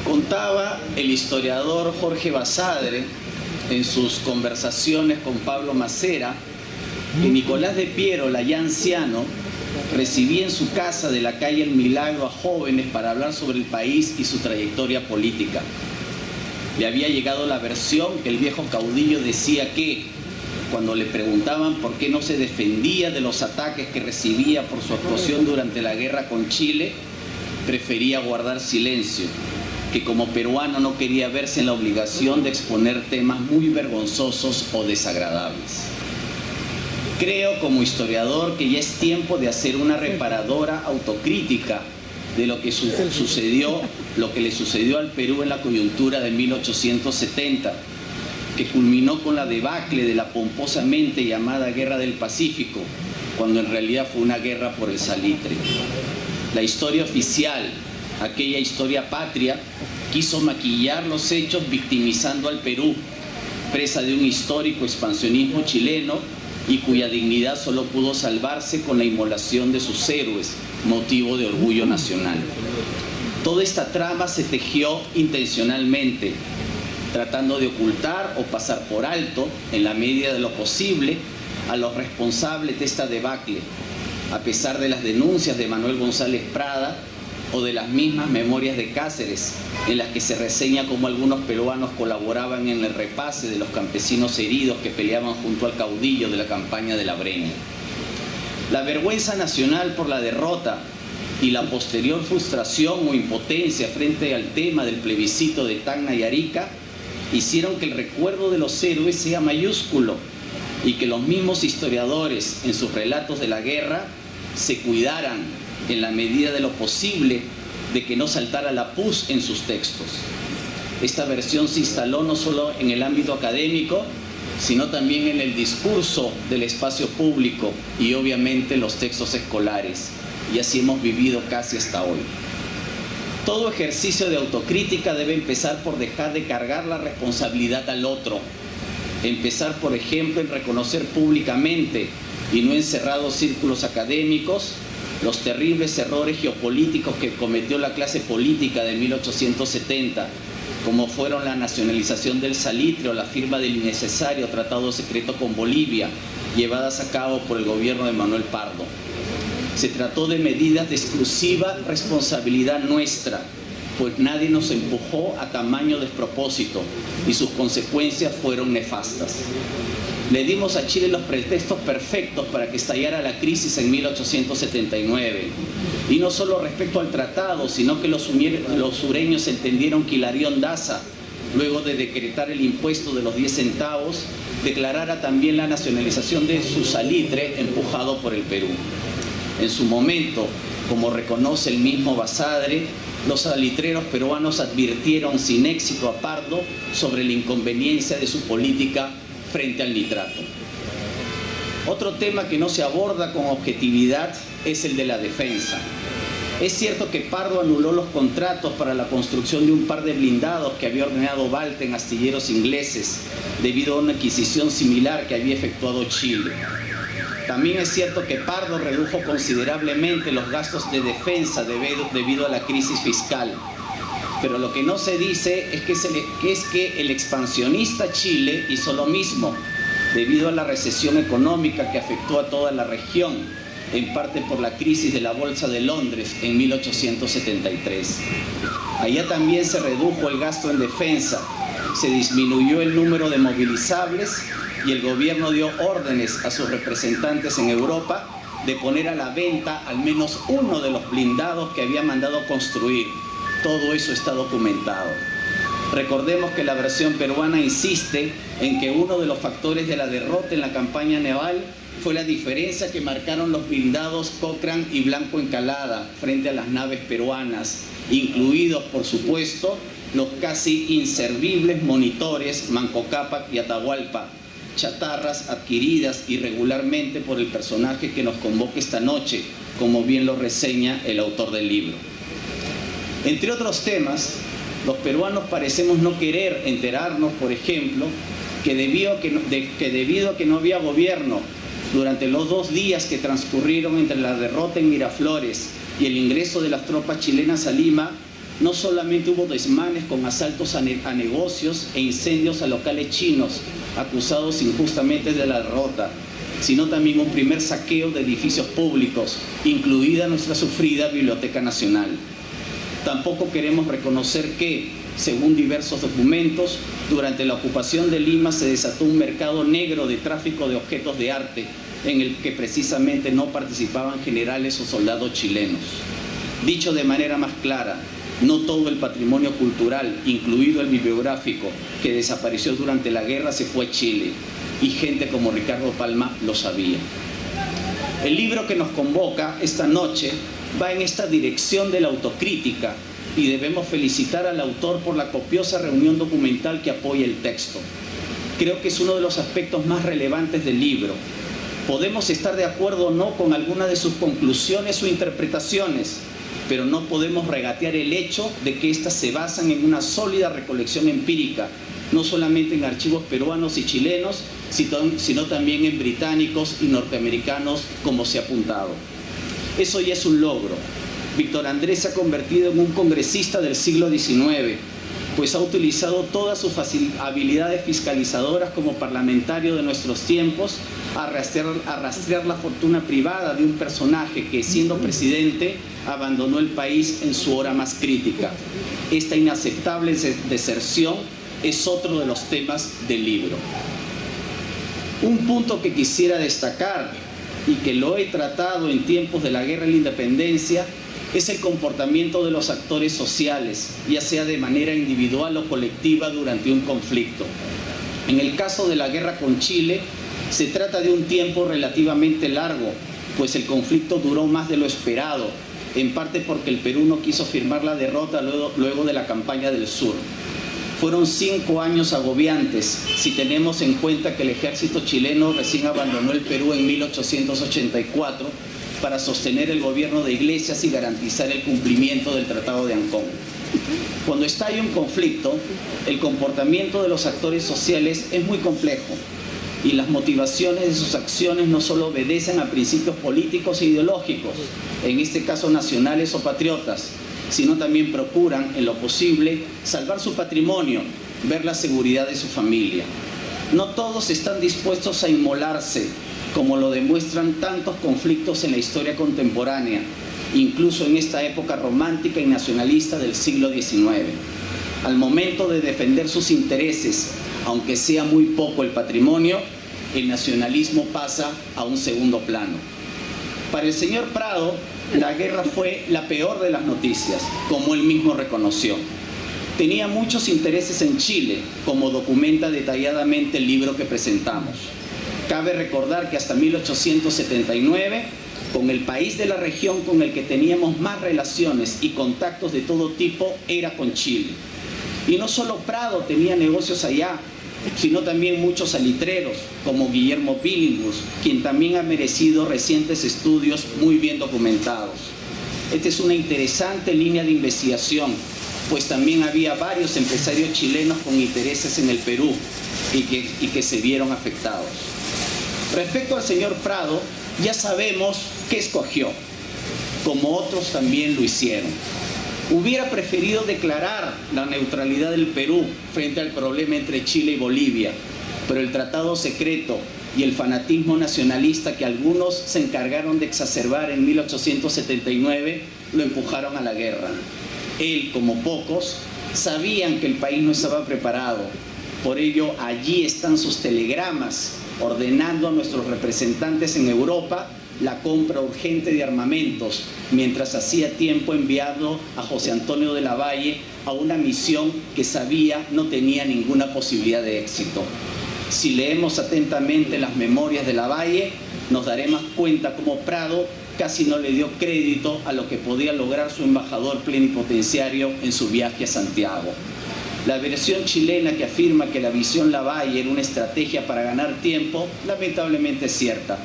Contaba el historiador Jorge Basadre en sus conversaciones con Pablo Macera que Nicolás de Piérola, ya anciano, recibía en su casa de la calle El Milagro a jóvenes para hablar sobre el país y su trayectoria política. Le había llegado la versión que el viejo caudillo decía que cuando le preguntaban por qué no se defendía de los ataques que recibía por su actuación durante la guerra con Chile, prefería guardar silencio, que como peruano no quería verse en la obligación de exponer temas muy vergonzosos o desagradables. Creo como historiador que ya es tiempo de hacer una reparadora autocrítica de lo que lo que le sucedió al Perú en la coyuntura de 1870, que culminó con la debacle de la pomposamente llamada Guerra del Pacífico, cuando en realidad fue una guerra por el salitre. La historia oficial, aquella historia patria, quiso maquillar los hechos victimizando al Perú, presa de un histórico expansionismo chileno y cuya dignidad solo pudo salvarse con la inmolación de sus héroes, motivo de orgullo nacional. Toda esta trama se tejió intencionalmente, tratando de ocultar o pasar por alto, en la medida de lo posible, a los responsables de esta debacle, a pesar de las denuncias de Manuel González Prada o de las mismas memorias de Cáceres, en las que se reseña cómo algunos peruanos colaboraban en el repase de los campesinos heridos que peleaban junto al caudillo de la campaña de la Breña. La vergüenza nacional por la derrota y la posterior frustración o impotencia frente al tema del plebiscito de Tacna y Arica hicieron que el recuerdo de los héroes sea mayúsculo y que los mismos historiadores en sus relatos de la guerra se cuidaran en la medida de lo posible de que no saltara la pus en sus textos. Esta versión se instaló no solo en el ámbito académico, sino también en el discurso del espacio público y obviamente en los textos escolares, y así hemos vivido casi hasta hoy. Todo ejercicio de autocrítica debe empezar por dejar de cargar la responsabilidad al otro. Empezar, por ejemplo, en reconocer públicamente y no en cerrados círculos académicos los terribles errores geopolíticos que cometió la clase política de 1870, como fueron la nacionalización del salitre o la firma del innecesario tratado secreto con Bolivia, llevadas a cabo por el gobierno de Manuel Pardo. Se trató de medidas de exclusiva responsabilidad nuestra, pues nadie nos empujó a tamaño despropósito y sus consecuencias fueron nefastas. Le dimos a Chile los pretextos perfectos para que estallara la crisis en 1879. Y no solo respecto al tratado, sino que los sureños entendieron que Hilarión Daza, luego de decretar el impuesto de los 10 centavos, declarara también la nacionalización de su salitre empujado por el Perú. En su momento, como reconoce el mismo Basadre, los salitreros peruanos advirtieron sin éxito a Pardo sobre la inconveniencia de su política frente al nitrato. Otro tema que no se aborda con objetividad es el de la defensa. Es cierto que Pardo anuló los contratos para la construcción de un par de blindados que había ordenado Balta en astilleros ingleses debido a una adquisición similar que había efectuado Chile. También es cierto que Pardo redujo considerablemente los gastos de defensa debido a la crisis fiscal. Pero lo que no se dice es que el expansionista Chile hizo lo mismo, debido a la recesión económica que afectó a toda la región, en parte por la crisis de la Bolsa de Londres en 1873. Allá también se redujo el gasto en defensa, se disminuyó el número de movilizables y el gobierno dio órdenes a sus representantes en Europa de poner a la venta al menos uno de los blindados que había mandado construir. Todo eso está documentado. Recordemos que la versión peruana insiste en que uno de los factores de la derrota en la campaña naval fue la diferencia que marcaron los blindados Cochrane y Blanco Encalada frente a las naves peruanas, incluidos, por supuesto, los casi inservibles monitores Manco Cápac y Atahualpa, chatarras adquiridas irregularmente por el personaje que nos convoca esta noche, como bien lo reseña el autor del libro. Entre otros temas, los peruanos parecemos no querer enterarnos, por ejemplo, que debido a que no había gobierno durante los 2 días que transcurrieron entre la derrota en Miraflores y el ingreso de las tropas chilenas a Lima, no solamente hubo desmanes con asaltos a negocios e incendios a locales chinos, acusados injustamente de la derrota, sino también un primer saqueo de edificios públicos, incluida nuestra sufrida Biblioteca Nacional. Tampoco queremos reconocer que, según diversos documentos, durante la ocupación de Lima se desató un mercado negro de tráfico de objetos de arte, en el que precisamente no participaban generales o soldados chilenos. Dicho de manera más clara, no todo el patrimonio cultural, incluido el bibliográfico, que desapareció durante la guerra se fue a Chile, y gente como Ricardo Palma lo sabía. El libro que nos convoca esta noche va en esta dirección de la autocrítica y debemos felicitar al autor por la copiosa reunión documental que apoya el texto. creo que es uno de los aspectos más relevantes del libro. Podemos estar de acuerdo o no con alguna de sus conclusiones o interpretaciones, pero no podemos regatear el hecho de que éstas se basan en una sólida recolección empírica, no solamente en archivos peruanos y chilenos, sino también en británicos y norteamericanos, como se ha apuntado. Eso ya es un logro. Víctor Andrés se ha convertido en un congresista del siglo XIX, pues ha utilizado todas sus habilidades fiscalizadoras como parlamentario de nuestros tiempos a rastrear la fortuna privada de un personaje que, siendo presidente, abandonó el país en su hora más crítica. Esta inaceptable deserción es otro de los temas del libro. Un punto que quisiera destacar y que lo he tratado en tiempos de la Guerra de la Independencia es el comportamiento de los actores sociales, ya sea de manera individual o colectiva durante un conflicto. En el caso de la guerra con Chile, se trata de un tiempo relativamente largo, pues el conflicto duró más de lo esperado, en parte porque el Perú no quiso firmar la derrota luego de la campaña del sur. Fueron 5 años agobiantes, si tenemos en cuenta que el ejército chileno recién abandonó el Perú en 1884 para sostener el gobierno de Iglesias y garantizar el cumplimiento del Tratado de Ancón. Cuando estalla un conflicto, el comportamiento de los actores sociales es muy complejo y las motivaciones de sus acciones no solo obedecen a principios políticos e ideológicos, en este caso nacionales o patriotas, sino también procuran, en lo posible, salvar su patrimonio, ver la seguridad de su familia. No todos están dispuestos a inmolarse, como lo demuestran tantos conflictos en la historia contemporánea, incluso en esta época romántica y nacionalista del siglo XIX. Al momento de defender sus intereses, aunque sea muy poco el patrimonio, el nacionalismo pasa a un segundo plano. Para el señor Prado, la guerra fue la peor de las noticias, como él mismo reconoció. Tenía muchos intereses en Chile, como documenta detalladamente el libro que presentamos. Cabe recordar que hasta 1879, con el país de la región con el que teníamos más relaciones y contactos de todo tipo era con Chile. Y no solo Prado tenía negocios allá, sino también muchos salitreros, como Guillermo Billinghus, quien también ha merecido recientes estudios muy bien documentados. Esta es una interesante línea de investigación, pues también había varios empresarios chilenos con intereses en el Perú y que se vieron afectados. Respecto al señor Prado, ya sabemos qué escogió, como otros también lo hicieron. Hubiera preferido declarar la neutralidad del Perú frente al problema entre Chile y Bolivia, pero el tratado secreto y el fanatismo nacionalista que algunos se encargaron de exacerbar en 1879 lo empujaron a la guerra. Él, como pocos, sabían que el país no estaba preparado. Por ello, allí están sus telegramas ordenando a nuestros representantes en Europa la compra urgente de armamentos, mientras hacía tiempo enviado a José Antonio de la Valle a una misión que sabía no tenía ninguna posibilidad de éxito. Si leemos atentamente las memorias de la Valle, nos daremos cuenta cómo Prado casi no le dio crédito a lo que podía lograr su embajador plenipotenciario en su viaje a Santiago. La versión chilena que afirma que la visión Lavalle era una estrategia para ganar tiempo, lamentablemente es cierta.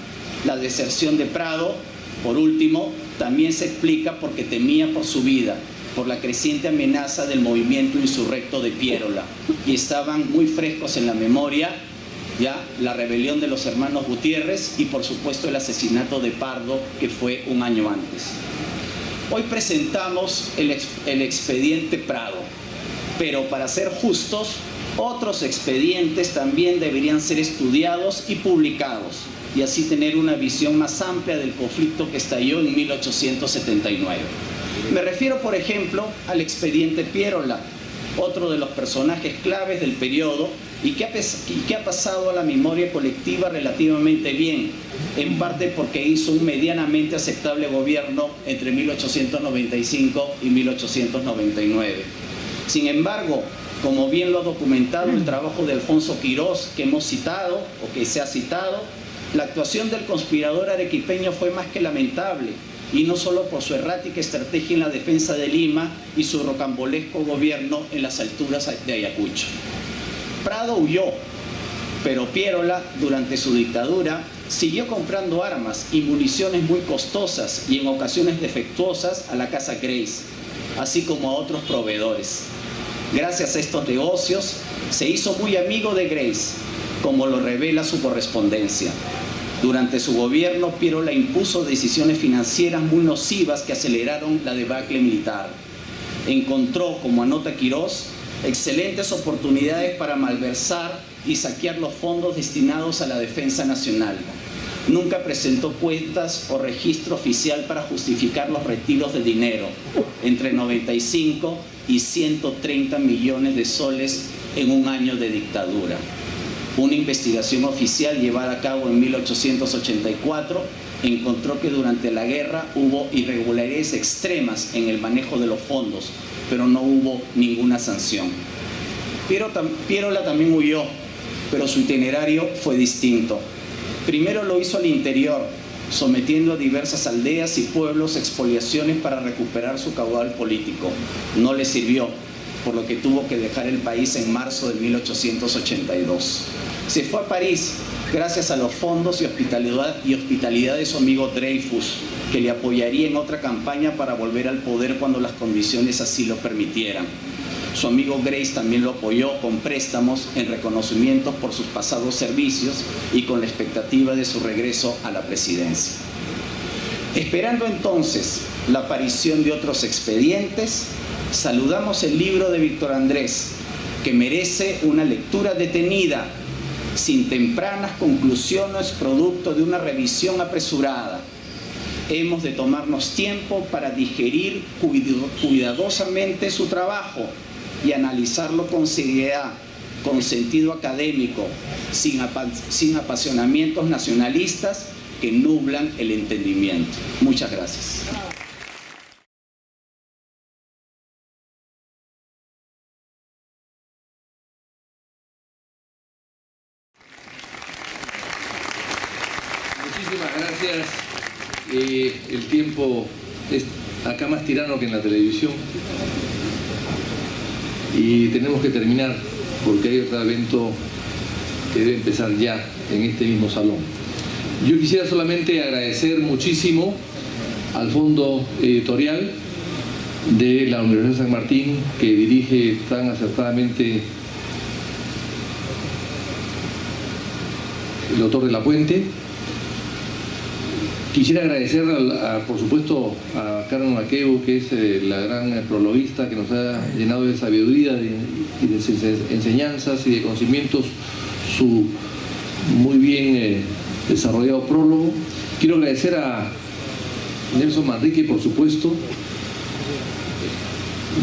La deserción de Prado, por último, también se explica porque temía por su vida, por la creciente amenaza del movimiento insurrecto de Piérola, y estaban muy frescos en la memoria ya la rebelión de los hermanos Gutiérrez y por supuesto el asesinato de Pardo, que fue un año antes. Hoy presentamos el expediente Prado, pero para ser justos, otros expedientes también deberían ser estudiados y publicados, y así tener una visión más amplia del conflicto que estalló en 1879. Me refiero, por ejemplo, al expediente Piérola, otro de los personajes claves del periodo y que ha pasado a la memoria colectiva relativamente bien, en parte porque hizo un medianamente aceptable gobierno entre 1895 y 1899. Sin embargo, como bien lo ha documentado el trabajo de Alfonso Quirós, que hemos citado o que se ha citado, la actuación del conspirador arequipeño fue más que lamentable, y no solo por su errática estrategia en la defensa de Lima y su rocambolesco gobierno en las alturas de Ayacucho. Prado huyó, Pero Piérola, durante su dictadura, siguió comprando armas y municiones muy costosas y en ocasiones defectuosas a la Casa Grace, así como a otros proveedores. Gracias a estos negocios, se hizo muy amigo de Grace, como lo revela su correspondencia. Durante su gobierno, Piérola impuso decisiones financieras muy nocivas que aceleraron la debacle militar. Encontró, como anota Quirós, excelentes oportunidades para malversar y saquear los fondos destinados a la defensa nacional. Nunca presentó cuentas o registro oficial para justificar los retiros de dinero, entre 95 y 130 millones de soles en un año de dictadura. Una investigación oficial llevada a cabo en 1884 encontró que durante la guerra hubo irregularidades extremas en el manejo de los fondos, pero no hubo ninguna sanción. Piérola también huyó, pero su itinerario fue distinto. Primero lo hizo al interior, sometiendo a diversas aldeas y pueblos a expoliaciones para recuperar su caudal político. No le sirvió, por lo que tuvo que dejar el país en marzo de 1882. Se fue a París gracias a los fondos y hospitalidad de su amigo Dreyfus, que le apoyaría en otra campaña para volver al poder cuando las condiciones así lo permitieran. Su amigo Grace también lo apoyó con préstamos en reconocimiento por sus pasados servicios y con la expectativa de su regreso a la presidencia. Esperando entonces la aparición de otros expedientes, saludamos el libro de Víctor Andrés, que merece una lectura detenida, sin tempranas conclusiones producto de una revisión apresurada. Hemos de tomarnos tiempo para digerir cuidadosamente su trabajo y analizarlo con seriedad, con sentido académico, sin apasionamientos nacionalistas que nublan el entendimiento. Muchas gracias. Muchísimas gracias. El tiempo es acá más tirano que en la televisión y tenemos que terminar porque hay otro evento que debe empezar ya en este mismo salón. Yo quisiera solamente agradecer muchísimo al Fondo Editorial de la Universidad de San Martín, que dirige tan acertadamente el doctor de la Puente. Quisiera agradecer, por supuesto, a Carmen Maquebo, que es la gran prologuista que nos ha llenado de sabiduría y de enseñanzas y de conocimientos su muy bien desarrollado prólogo. Quiero agradecer a Nelson Manrique, por supuesto,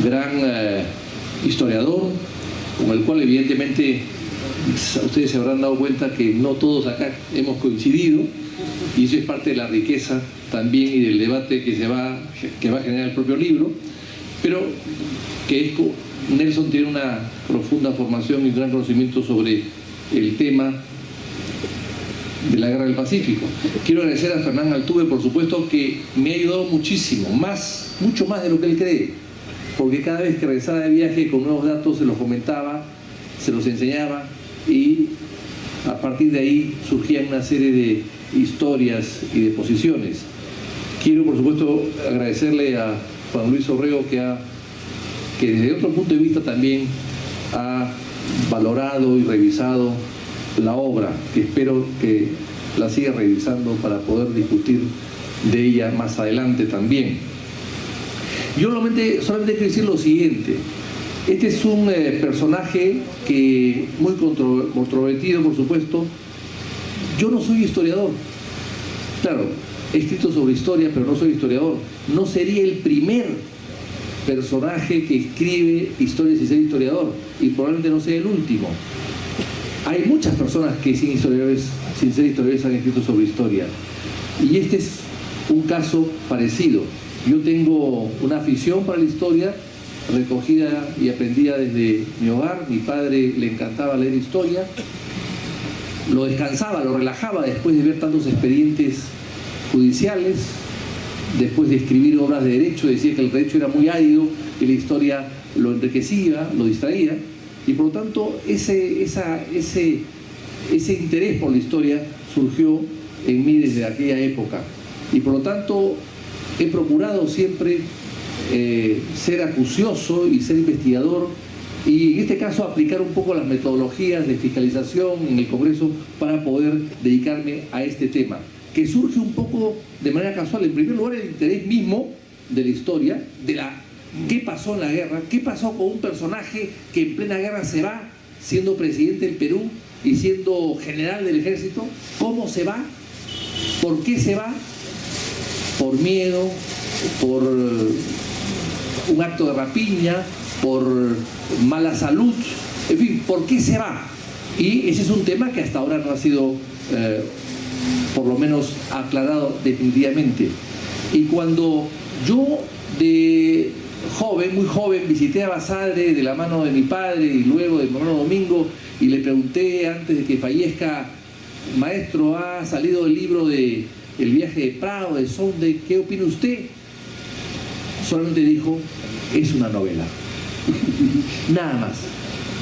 gran historiador, con el cual evidentemente ustedes se habrán dado cuenta que no todos acá hemos coincidido, y eso es parte de la riqueza también y del debate que va a generar el propio libro, pero que Nelson tiene una profunda formación y un gran conocimiento sobre el tema de la Guerra del Pacífico. Quiero agradecer a Fernán Altuve, por supuesto, que me ha ayudado muchísimo, mucho más de lo que él cree, porque cada vez que regresaba de viaje con nuevos datos se los comentaba, se los enseñaba, y a partir de ahí surgían una serie de historias y de posiciones. Quiero, por supuesto, agradecerle a Juan Luis Orrego, que desde otro punto de vista también ha valorado y revisado la obra, que espero que la siga revisando para poder discutir de ella más adelante también. Yo solamente quiero decir lo siguiente. Este es un personaje que muy controvertido, por supuesto. Yo no soy historiador. Claro, he escrito sobre historia, pero no soy historiador. No sería el primer personaje que escribe historias sin ser historiador, y probablemente no sea el último. Hay muchas personas que sin ser historiadores han escrito sobre historia, y este es un caso parecido. Yo tengo una afición para la historia, recogida y aprendida desde mi hogar. Mi padre le encantaba leer historia, lo descansaba, lo relajaba después de ver tantos expedientes judiciales, después de escribir obras de derecho. Decía que el derecho era muy árido y la historia lo enriquecía, lo distraía, y por lo tanto ese ese interés por la historia surgió en mí desde aquella época, y por lo tanto he procurado siempre ser acucioso y ser investigador, y en este caso aplicar un poco las metodologías de fiscalización en el Congreso para poder dedicarme a este tema, que surge un poco de manera casual. En primer lugar, el interés mismo de la historia, de qué pasó en la guerra, qué pasó con un personaje que en plena guerra se va siendo presidente del Perú y siendo general del ejército. ¿Cómo se va? ¿Por qué se va? ¿Por miedo? ¿Por un acto de rapiña? ¿Por mala salud? En fin, ¿por qué se va? Y ese es un tema que hasta ahora no ha sido por lo menos aclarado definitivamente. Y cuando yo de joven, muy joven, visité a Basadre de la mano de mi padre y luego de mi hermano Domingo, y le pregunté antes de que fallezca: maestro, ha salido el libro de El viaje de Prado, de Sonde, ¿qué opina usted? Solamente dijo: es una novela. Nada más,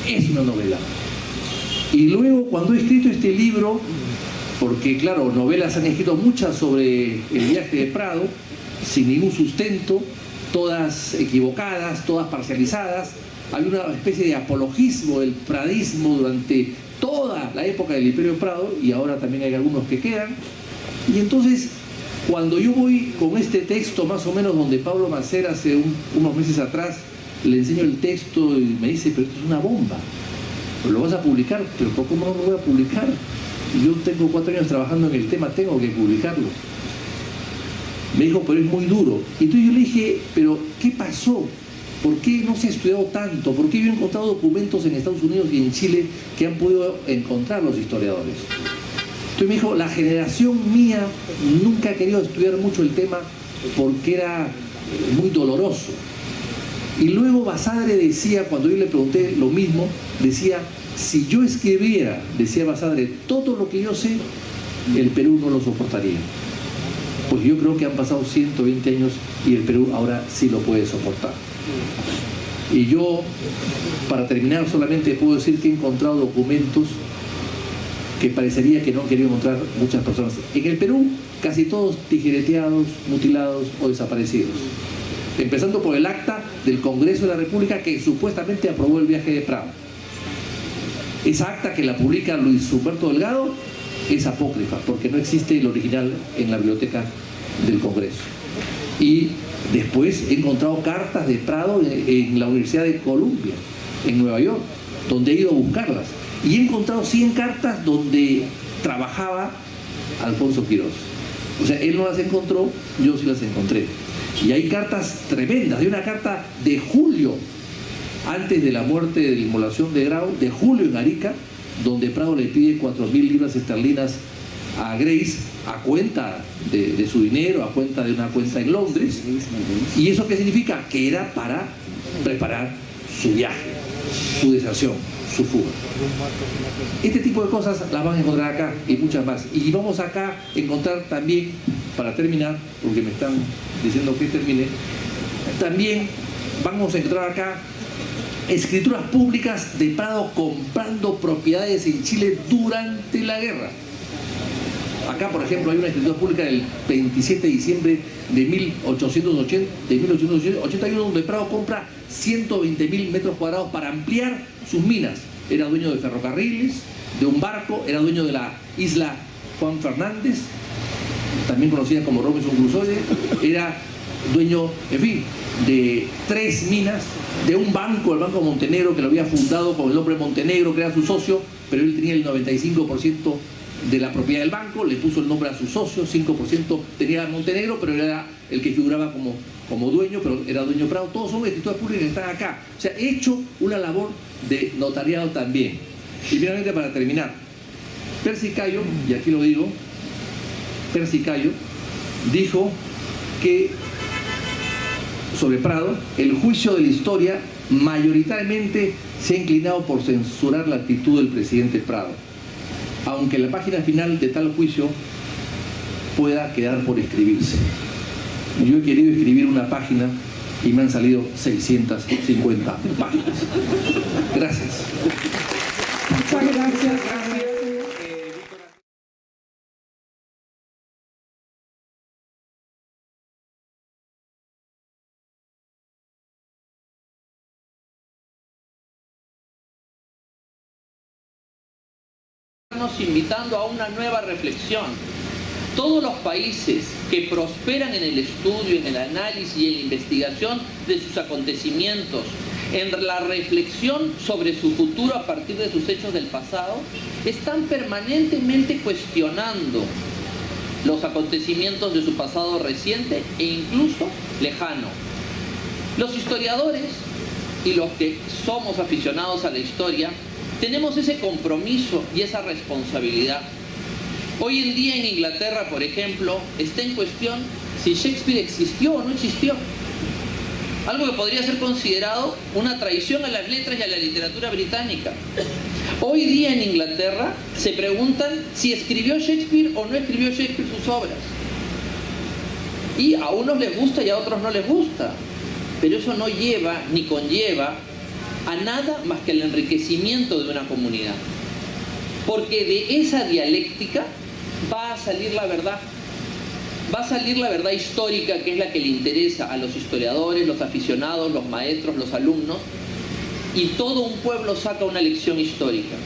es una novela. Y luego, cuando he escrito este libro, porque claro, novelas han escrito muchas sobre el viaje de Prado, sin ningún sustento, todas equivocadas, todas parcializadas. Hay una especie de apologismo del pradismo durante toda la época del Imperio de Prado, y ahora también hay algunos que quedan. Y entonces, cuando yo voy con este texto más o menos donde Pablo Macera hace unos meses atrás le enseño el texto y me dice: pero esto es una bomba, lo vas a publicar. Pero ¿por qué no lo voy a publicar? Yo tengo 4 años trabajando en el tema, tengo que publicarlo. Me dijo: pero es muy duro. Y entonces yo le dije: pero ¿qué pasó? ¿Por qué no se ha estudiado tanto? ¿Por qué yo he encontrado documentos en Estados Unidos y en Chile que han podido encontrar los historiadores? Entonces me dijo: la generación mía nunca ha querido estudiar mucho el tema porque era muy doloroso. Y luego Basadre decía, cuando yo le pregunté lo mismo, decía: si yo escribiera, decía Basadre, todo lo que yo sé, el Perú no lo soportaría. Pues yo creo que han pasado 120 años y el Perú ahora sí lo puede soportar. Y yo, para terminar, solamente puedo decir que he encontrado documentos que parecería que no querían encontrar muchas personas. En el Perú, casi todos tijereteados, mutilados o desaparecidos. Empezando por el acta del Congreso de la República que supuestamente aprobó el viaje de Prado. Esa acta, que la publica Luis Humberto Delgado, es apócrifa porque no existe el original en la biblioteca del Congreso. Y después he encontrado cartas de Prado en la Universidad de Columbia, en Nueva York, donde he ido a buscarlas. Y he encontrado 100 cartas donde trabajaba Alfonso Quirós. O sea, él no las encontró, yo sí las encontré. Y hay cartas tremendas. Hay una carta de julio, antes de la muerte de la inmolación de Grau, de julio en Arica, donde Prado le pide 4.000 libras esterlinas a Grace a cuenta de su dinero, a cuenta de una cuenta en Londres. ¿Y eso qué significa? Que era para preparar su viaje, su deserción, su fuga. Este tipo de cosas las van a encontrar acá y muchas más. Y vamos acá a encontrar también, para terminar, porque me están diciendo que termine, también vamos a encontrar acá escrituras públicas de Prado comprando propiedades en Chile durante la guerra. Acá, por ejemplo, hay una escritura pública del 27 de diciembre de 1881, donde Prado compra 120.000 metros cuadrados para ampliar sus minas. Era dueño de ferrocarriles, de un barco, era dueño de la isla Juan Fernández, también conocida como Robinson Crusoe, era dueño, en fin, de 3 minas, de un banco, el Banco Montenegro, que lo había fundado con el nombre Montenegro, que era su socio, pero él tenía el 95% de la propiedad del banco, le puso el nombre a su socio, 5% tenía Montenegro, pero era el que figuraba como dueño, pero era dueño Prado. Todos son escrituras públicas que están acá. O sea, he hecho una labor de notariado también. Y finalmente, para terminar, Percy Cayo, y aquí lo digo, Percy Cayo dijo que sobre Prado, el juicio de la historia mayoritariamente se ha inclinado por censurar la actitud del presidente Prado, aunque la página final de tal juicio pueda quedar por escribirse. Yo he querido escribir una página y me han salido 650 páginas. Gracias. Muchas gracias. invitando a una nueva reflexión. Todos los países que prosperan en el estudio, en el análisis y en la investigación de sus acontecimientos, en la reflexión sobre su futuro a partir de sus hechos del pasado, están permanentemente cuestionando los acontecimientos de su pasado reciente e incluso lejano. Los historiadores y los que somos aficionados a la historia tenemos ese compromiso y esa responsabilidad. Hoy en día en Inglaterra, por ejemplo, está en cuestión si Shakespeare existió o no existió. Algo que podría ser considerado una traición a las letras y a la literatura británica. Hoy día en Inglaterra se preguntan si escribió Shakespeare o no escribió Shakespeare sus obras. Y a unos les gusta y a otros no les gusta. Pero eso no lleva ni conlleva a nada más que el enriquecimiento de una comunidad. Porque de esa dialéctica va a salir la verdad. Va a salir la verdad histórica, que es la que le interesa a los historiadores, los aficionados, los maestros, los alumnos, y todo un pueblo saca una lección histórica.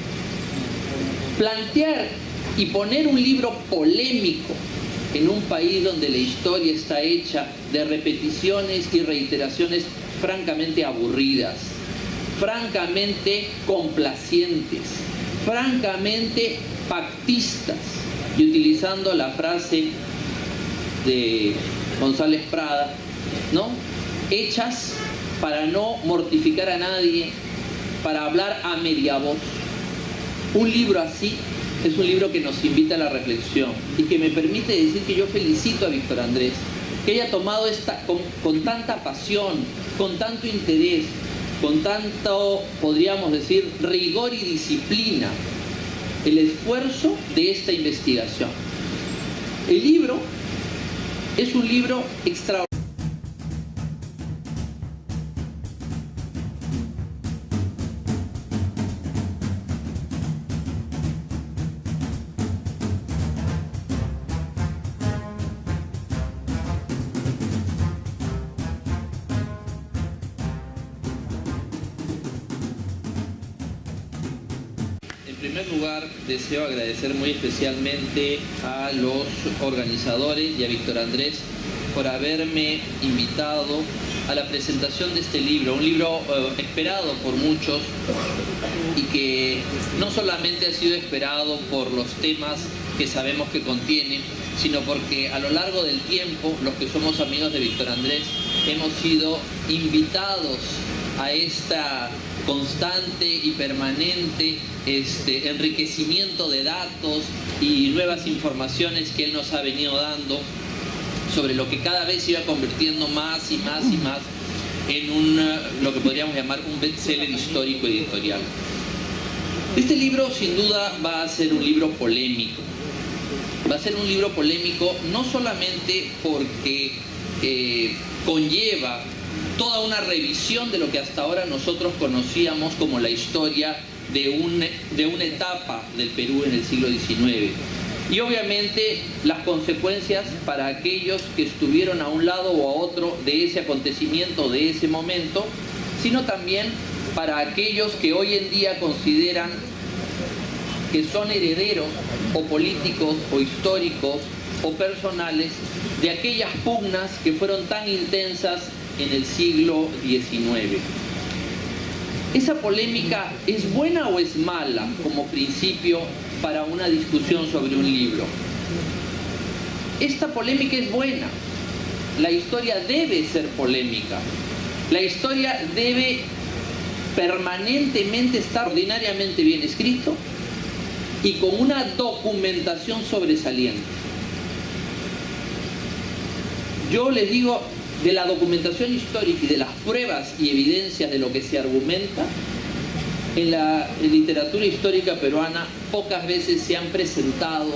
Plantear y poner un libro polémico en un país donde la historia está hecha de repeticiones y reiteraciones francamente aburridas, francamente complacientes, francamente pactistas, y utilizando la frase de González Prada, ¿no? Hechas para no mortificar a nadie, para hablar a media voz. Un libro así es un libro que nos invita a la reflexión y que me permite decir que yo felicito a Víctor Andrés, que haya tomado con tanta pasión, con tanto interés, con tanto, podríamos decir, rigor y disciplina, el esfuerzo de esta investigación. El libro es un libro extraordinario. En primer lugar, deseo agradecer muy especialmente a los organizadores y a Víctor Andrés por haberme invitado a la presentación de este libro, un libro esperado por muchos y que no solamente ha sido esperado por los temas que sabemos que contiene, sino porque a lo largo del tiempo, los que somos amigos de Víctor Andrés, hemos sido invitados a esta constante y permanente enriquecimiento de datos y nuevas informaciones que él nos ha venido dando sobre lo que cada vez se iba convirtiendo más y más y más en lo que podríamos llamar un bestseller histórico editorial. Este libro sin duda va a ser un libro polémico. Va a ser un libro polémico no solamente porque conlleva toda una revisión de lo que hasta ahora nosotros conocíamos como la historia de una etapa del Perú en el siglo XIX. Y obviamente las consecuencias para aquellos que estuvieron a un lado o a otro de ese acontecimiento, de ese momento, sino también para aquellos que hoy en día consideran que son herederos o políticos o históricos o personales de aquellas pugnas que fueron tan intensas en el siglo XIX. ¿Esa polémica es buena o es mala como principio para una discusión sobre un libro? Esta polémica es buena. La historia debe ser polémica. La historia debe permanentemente estar ordinariamente bien escrito y con una documentación sobresaliente. Yo les digo, de la documentación histórica y de las pruebas y evidencias de lo que se argumenta, en la literatura histórica peruana pocas veces se han presentado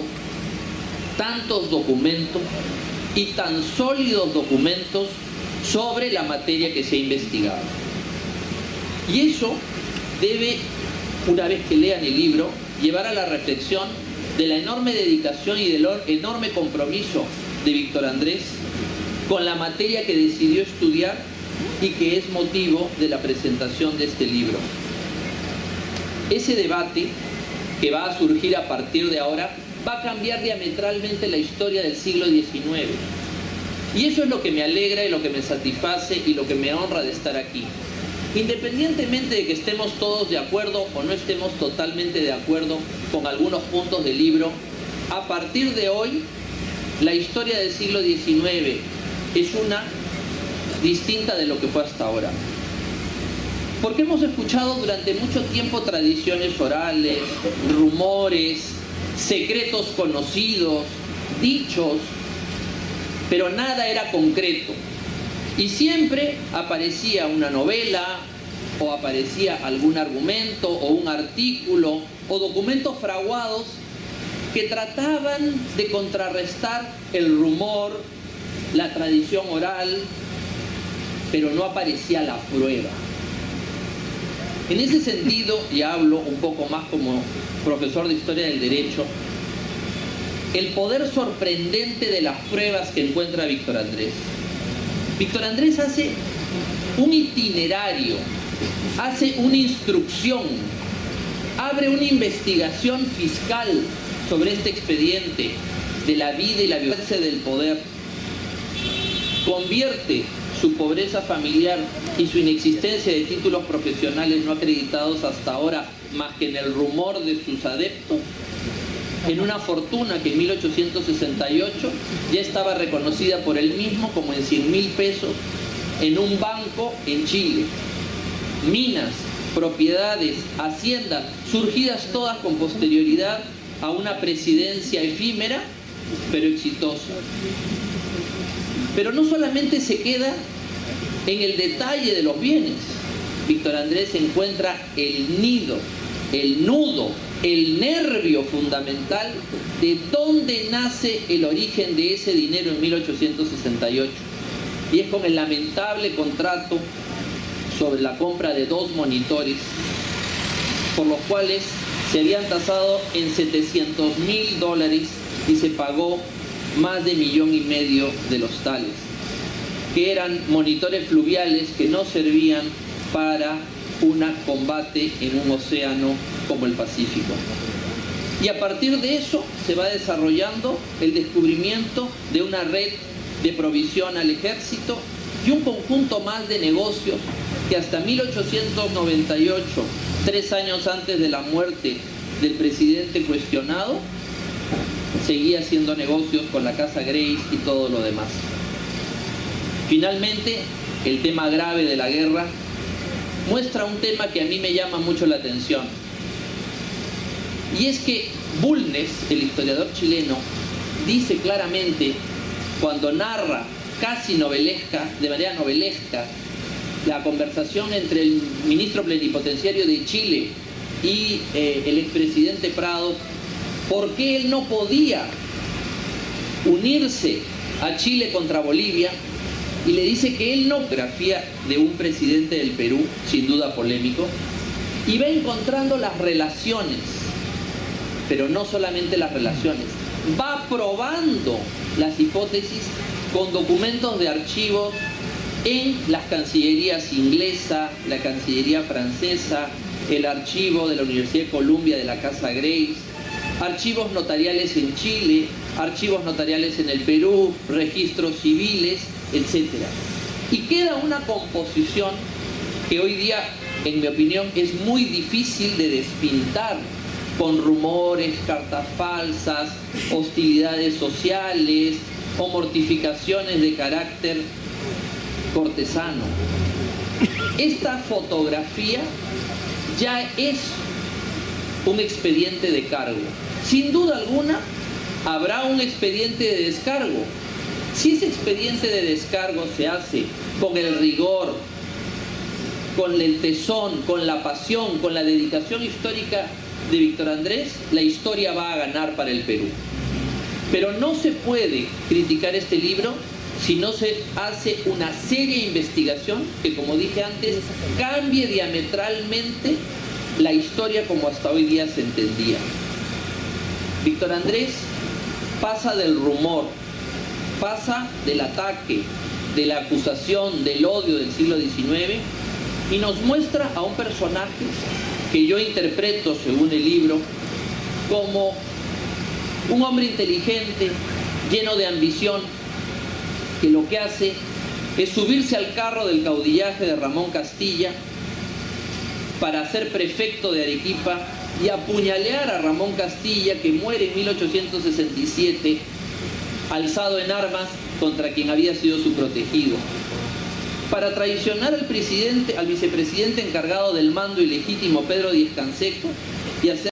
tantos documentos y tan sólidos documentos sobre la materia que se ha investigado. Y eso debe, una vez que lean el libro, llevar a la reflexión de la enorme dedicación y del enorme compromiso de Víctor Andrés con la materia que decidió estudiar y que es motivo de la presentación de este libro. Ese debate que va a surgir a partir de ahora va a cambiar diametralmente la historia del siglo XIX. Y eso es lo que me alegra y lo que me satisface y lo que me honra de estar aquí. Independientemente de que estemos todos de acuerdo o no estemos totalmente de acuerdo con algunos puntos del libro, a partir de hoy, la historia del siglo XIX es una distinta de lo que fue hasta ahora. Porque hemos escuchado durante mucho tiempo tradiciones orales, rumores, secretos conocidos, dichos, pero nada era concreto. Y siempre aparecía una novela, o aparecía algún argumento, o un artículo, o documentos fraguados que trataban de contrarrestar el rumor, la tradición oral, pero no aparecía la prueba. En ese sentido, y hablo un poco más como profesor de Historia del Derecho, el poder sorprendente de las pruebas que encuentra Víctor Andrés. Víctor Andrés hace un itinerario, hace una instrucción, abre una investigación fiscal sobre este expediente de la vida y la violencia del poder, convierte su pobreza familiar y su inexistencia de títulos profesionales no acreditados hasta ahora más que en el rumor de sus adeptos en una fortuna que en 1868 ya estaba reconocida por él mismo como en 100.000 pesos en un banco en Chile. Minas, propiedades, haciendas, surgidas todas con posterioridad a una presidencia efímera, pero exitosa. Pero no solamente se queda en el detalle de los bienes. Víctor Andrés encuentra el nido, el nudo, el nervio fundamental de dónde nace el origen de ese dinero en 1868. Y es con el lamentable contrato sobre la compra de 2 monitores, por los cuales se habían tasado en $700.000 y se pagó más de 1,5 millones de los tales, que eran monitores fluviales que no servían para un combate en un océano como el Pacífico. Y a partir de eso se va desarrollando el descubrimiento de una red de provisión al ejército y un conjunto más de negocios que hasta 1898, 3 años antes de la muerte del presidente cuestionado, seguía haciendo negocios con la Casa Grace y todo lo demás. Finalmente, el tema grave de la guerra muestra un tema que a mí me llama mucho la atención. Y es que Bulnes, el historiador chileno, dice claramente, cuando narra casi novelesca, de manera novelesca, la conversación entre el ministro plenipotenciario de Chile y el expresidente Prado, por qué él no podía unirse a Chile contra Bolivia, y le dice que él no biografía de un presidente del Perú, sin duda polémico, y va encontrando las relaciones, pero no solamente las relaciones, va probando las hipótesis con documentos de archivos en las cancillerías inglesa, la cancillería francesa, el archivo de la Universidad de Columbia de la Casa Grace, archivos notariales en Chile, archivos notariales en el Perú, registros civiles, etc. Y queda una composición que hoy día, en mi opinión, es muy difícil de despintar con rumores, cartas falsas, hostilidades sociales o mortificaciones de carácter cortesano. Esta fotografía ya es un expediente de cargo. Sin duda alguna, habrá un expediente de descargo. Si ese expediente de descargo se hace con el rigor, con el tesón, con la pasión, con la dedicación histórica de Víctor Andrés, la historia va a ganar para el Perú. Pero no se puede criticar este libro si no se hace una seria investigación que, como dije antes, cambie diametralmente la historia como hasta hoy día se entendía. Víctor Andrés pasa del rumor, pasa del ataque, de la acusación, del odio del siglo XIX y nos muestra a un personaje que yo interpreto, según el libro, como un hombre inteligente, lleno de ambición, que lo que hace es subirse al carro del caudillaje de Ramón Castilla para ser prefecto de Arequipa y apuñalear a Ramón Castilla, que muere en 1867, alzado en armas contra quien había sido su protegido. Para traicionar al vicepresidente encargado del mando ilegítimo, Pedro Díez Canseco, y hacer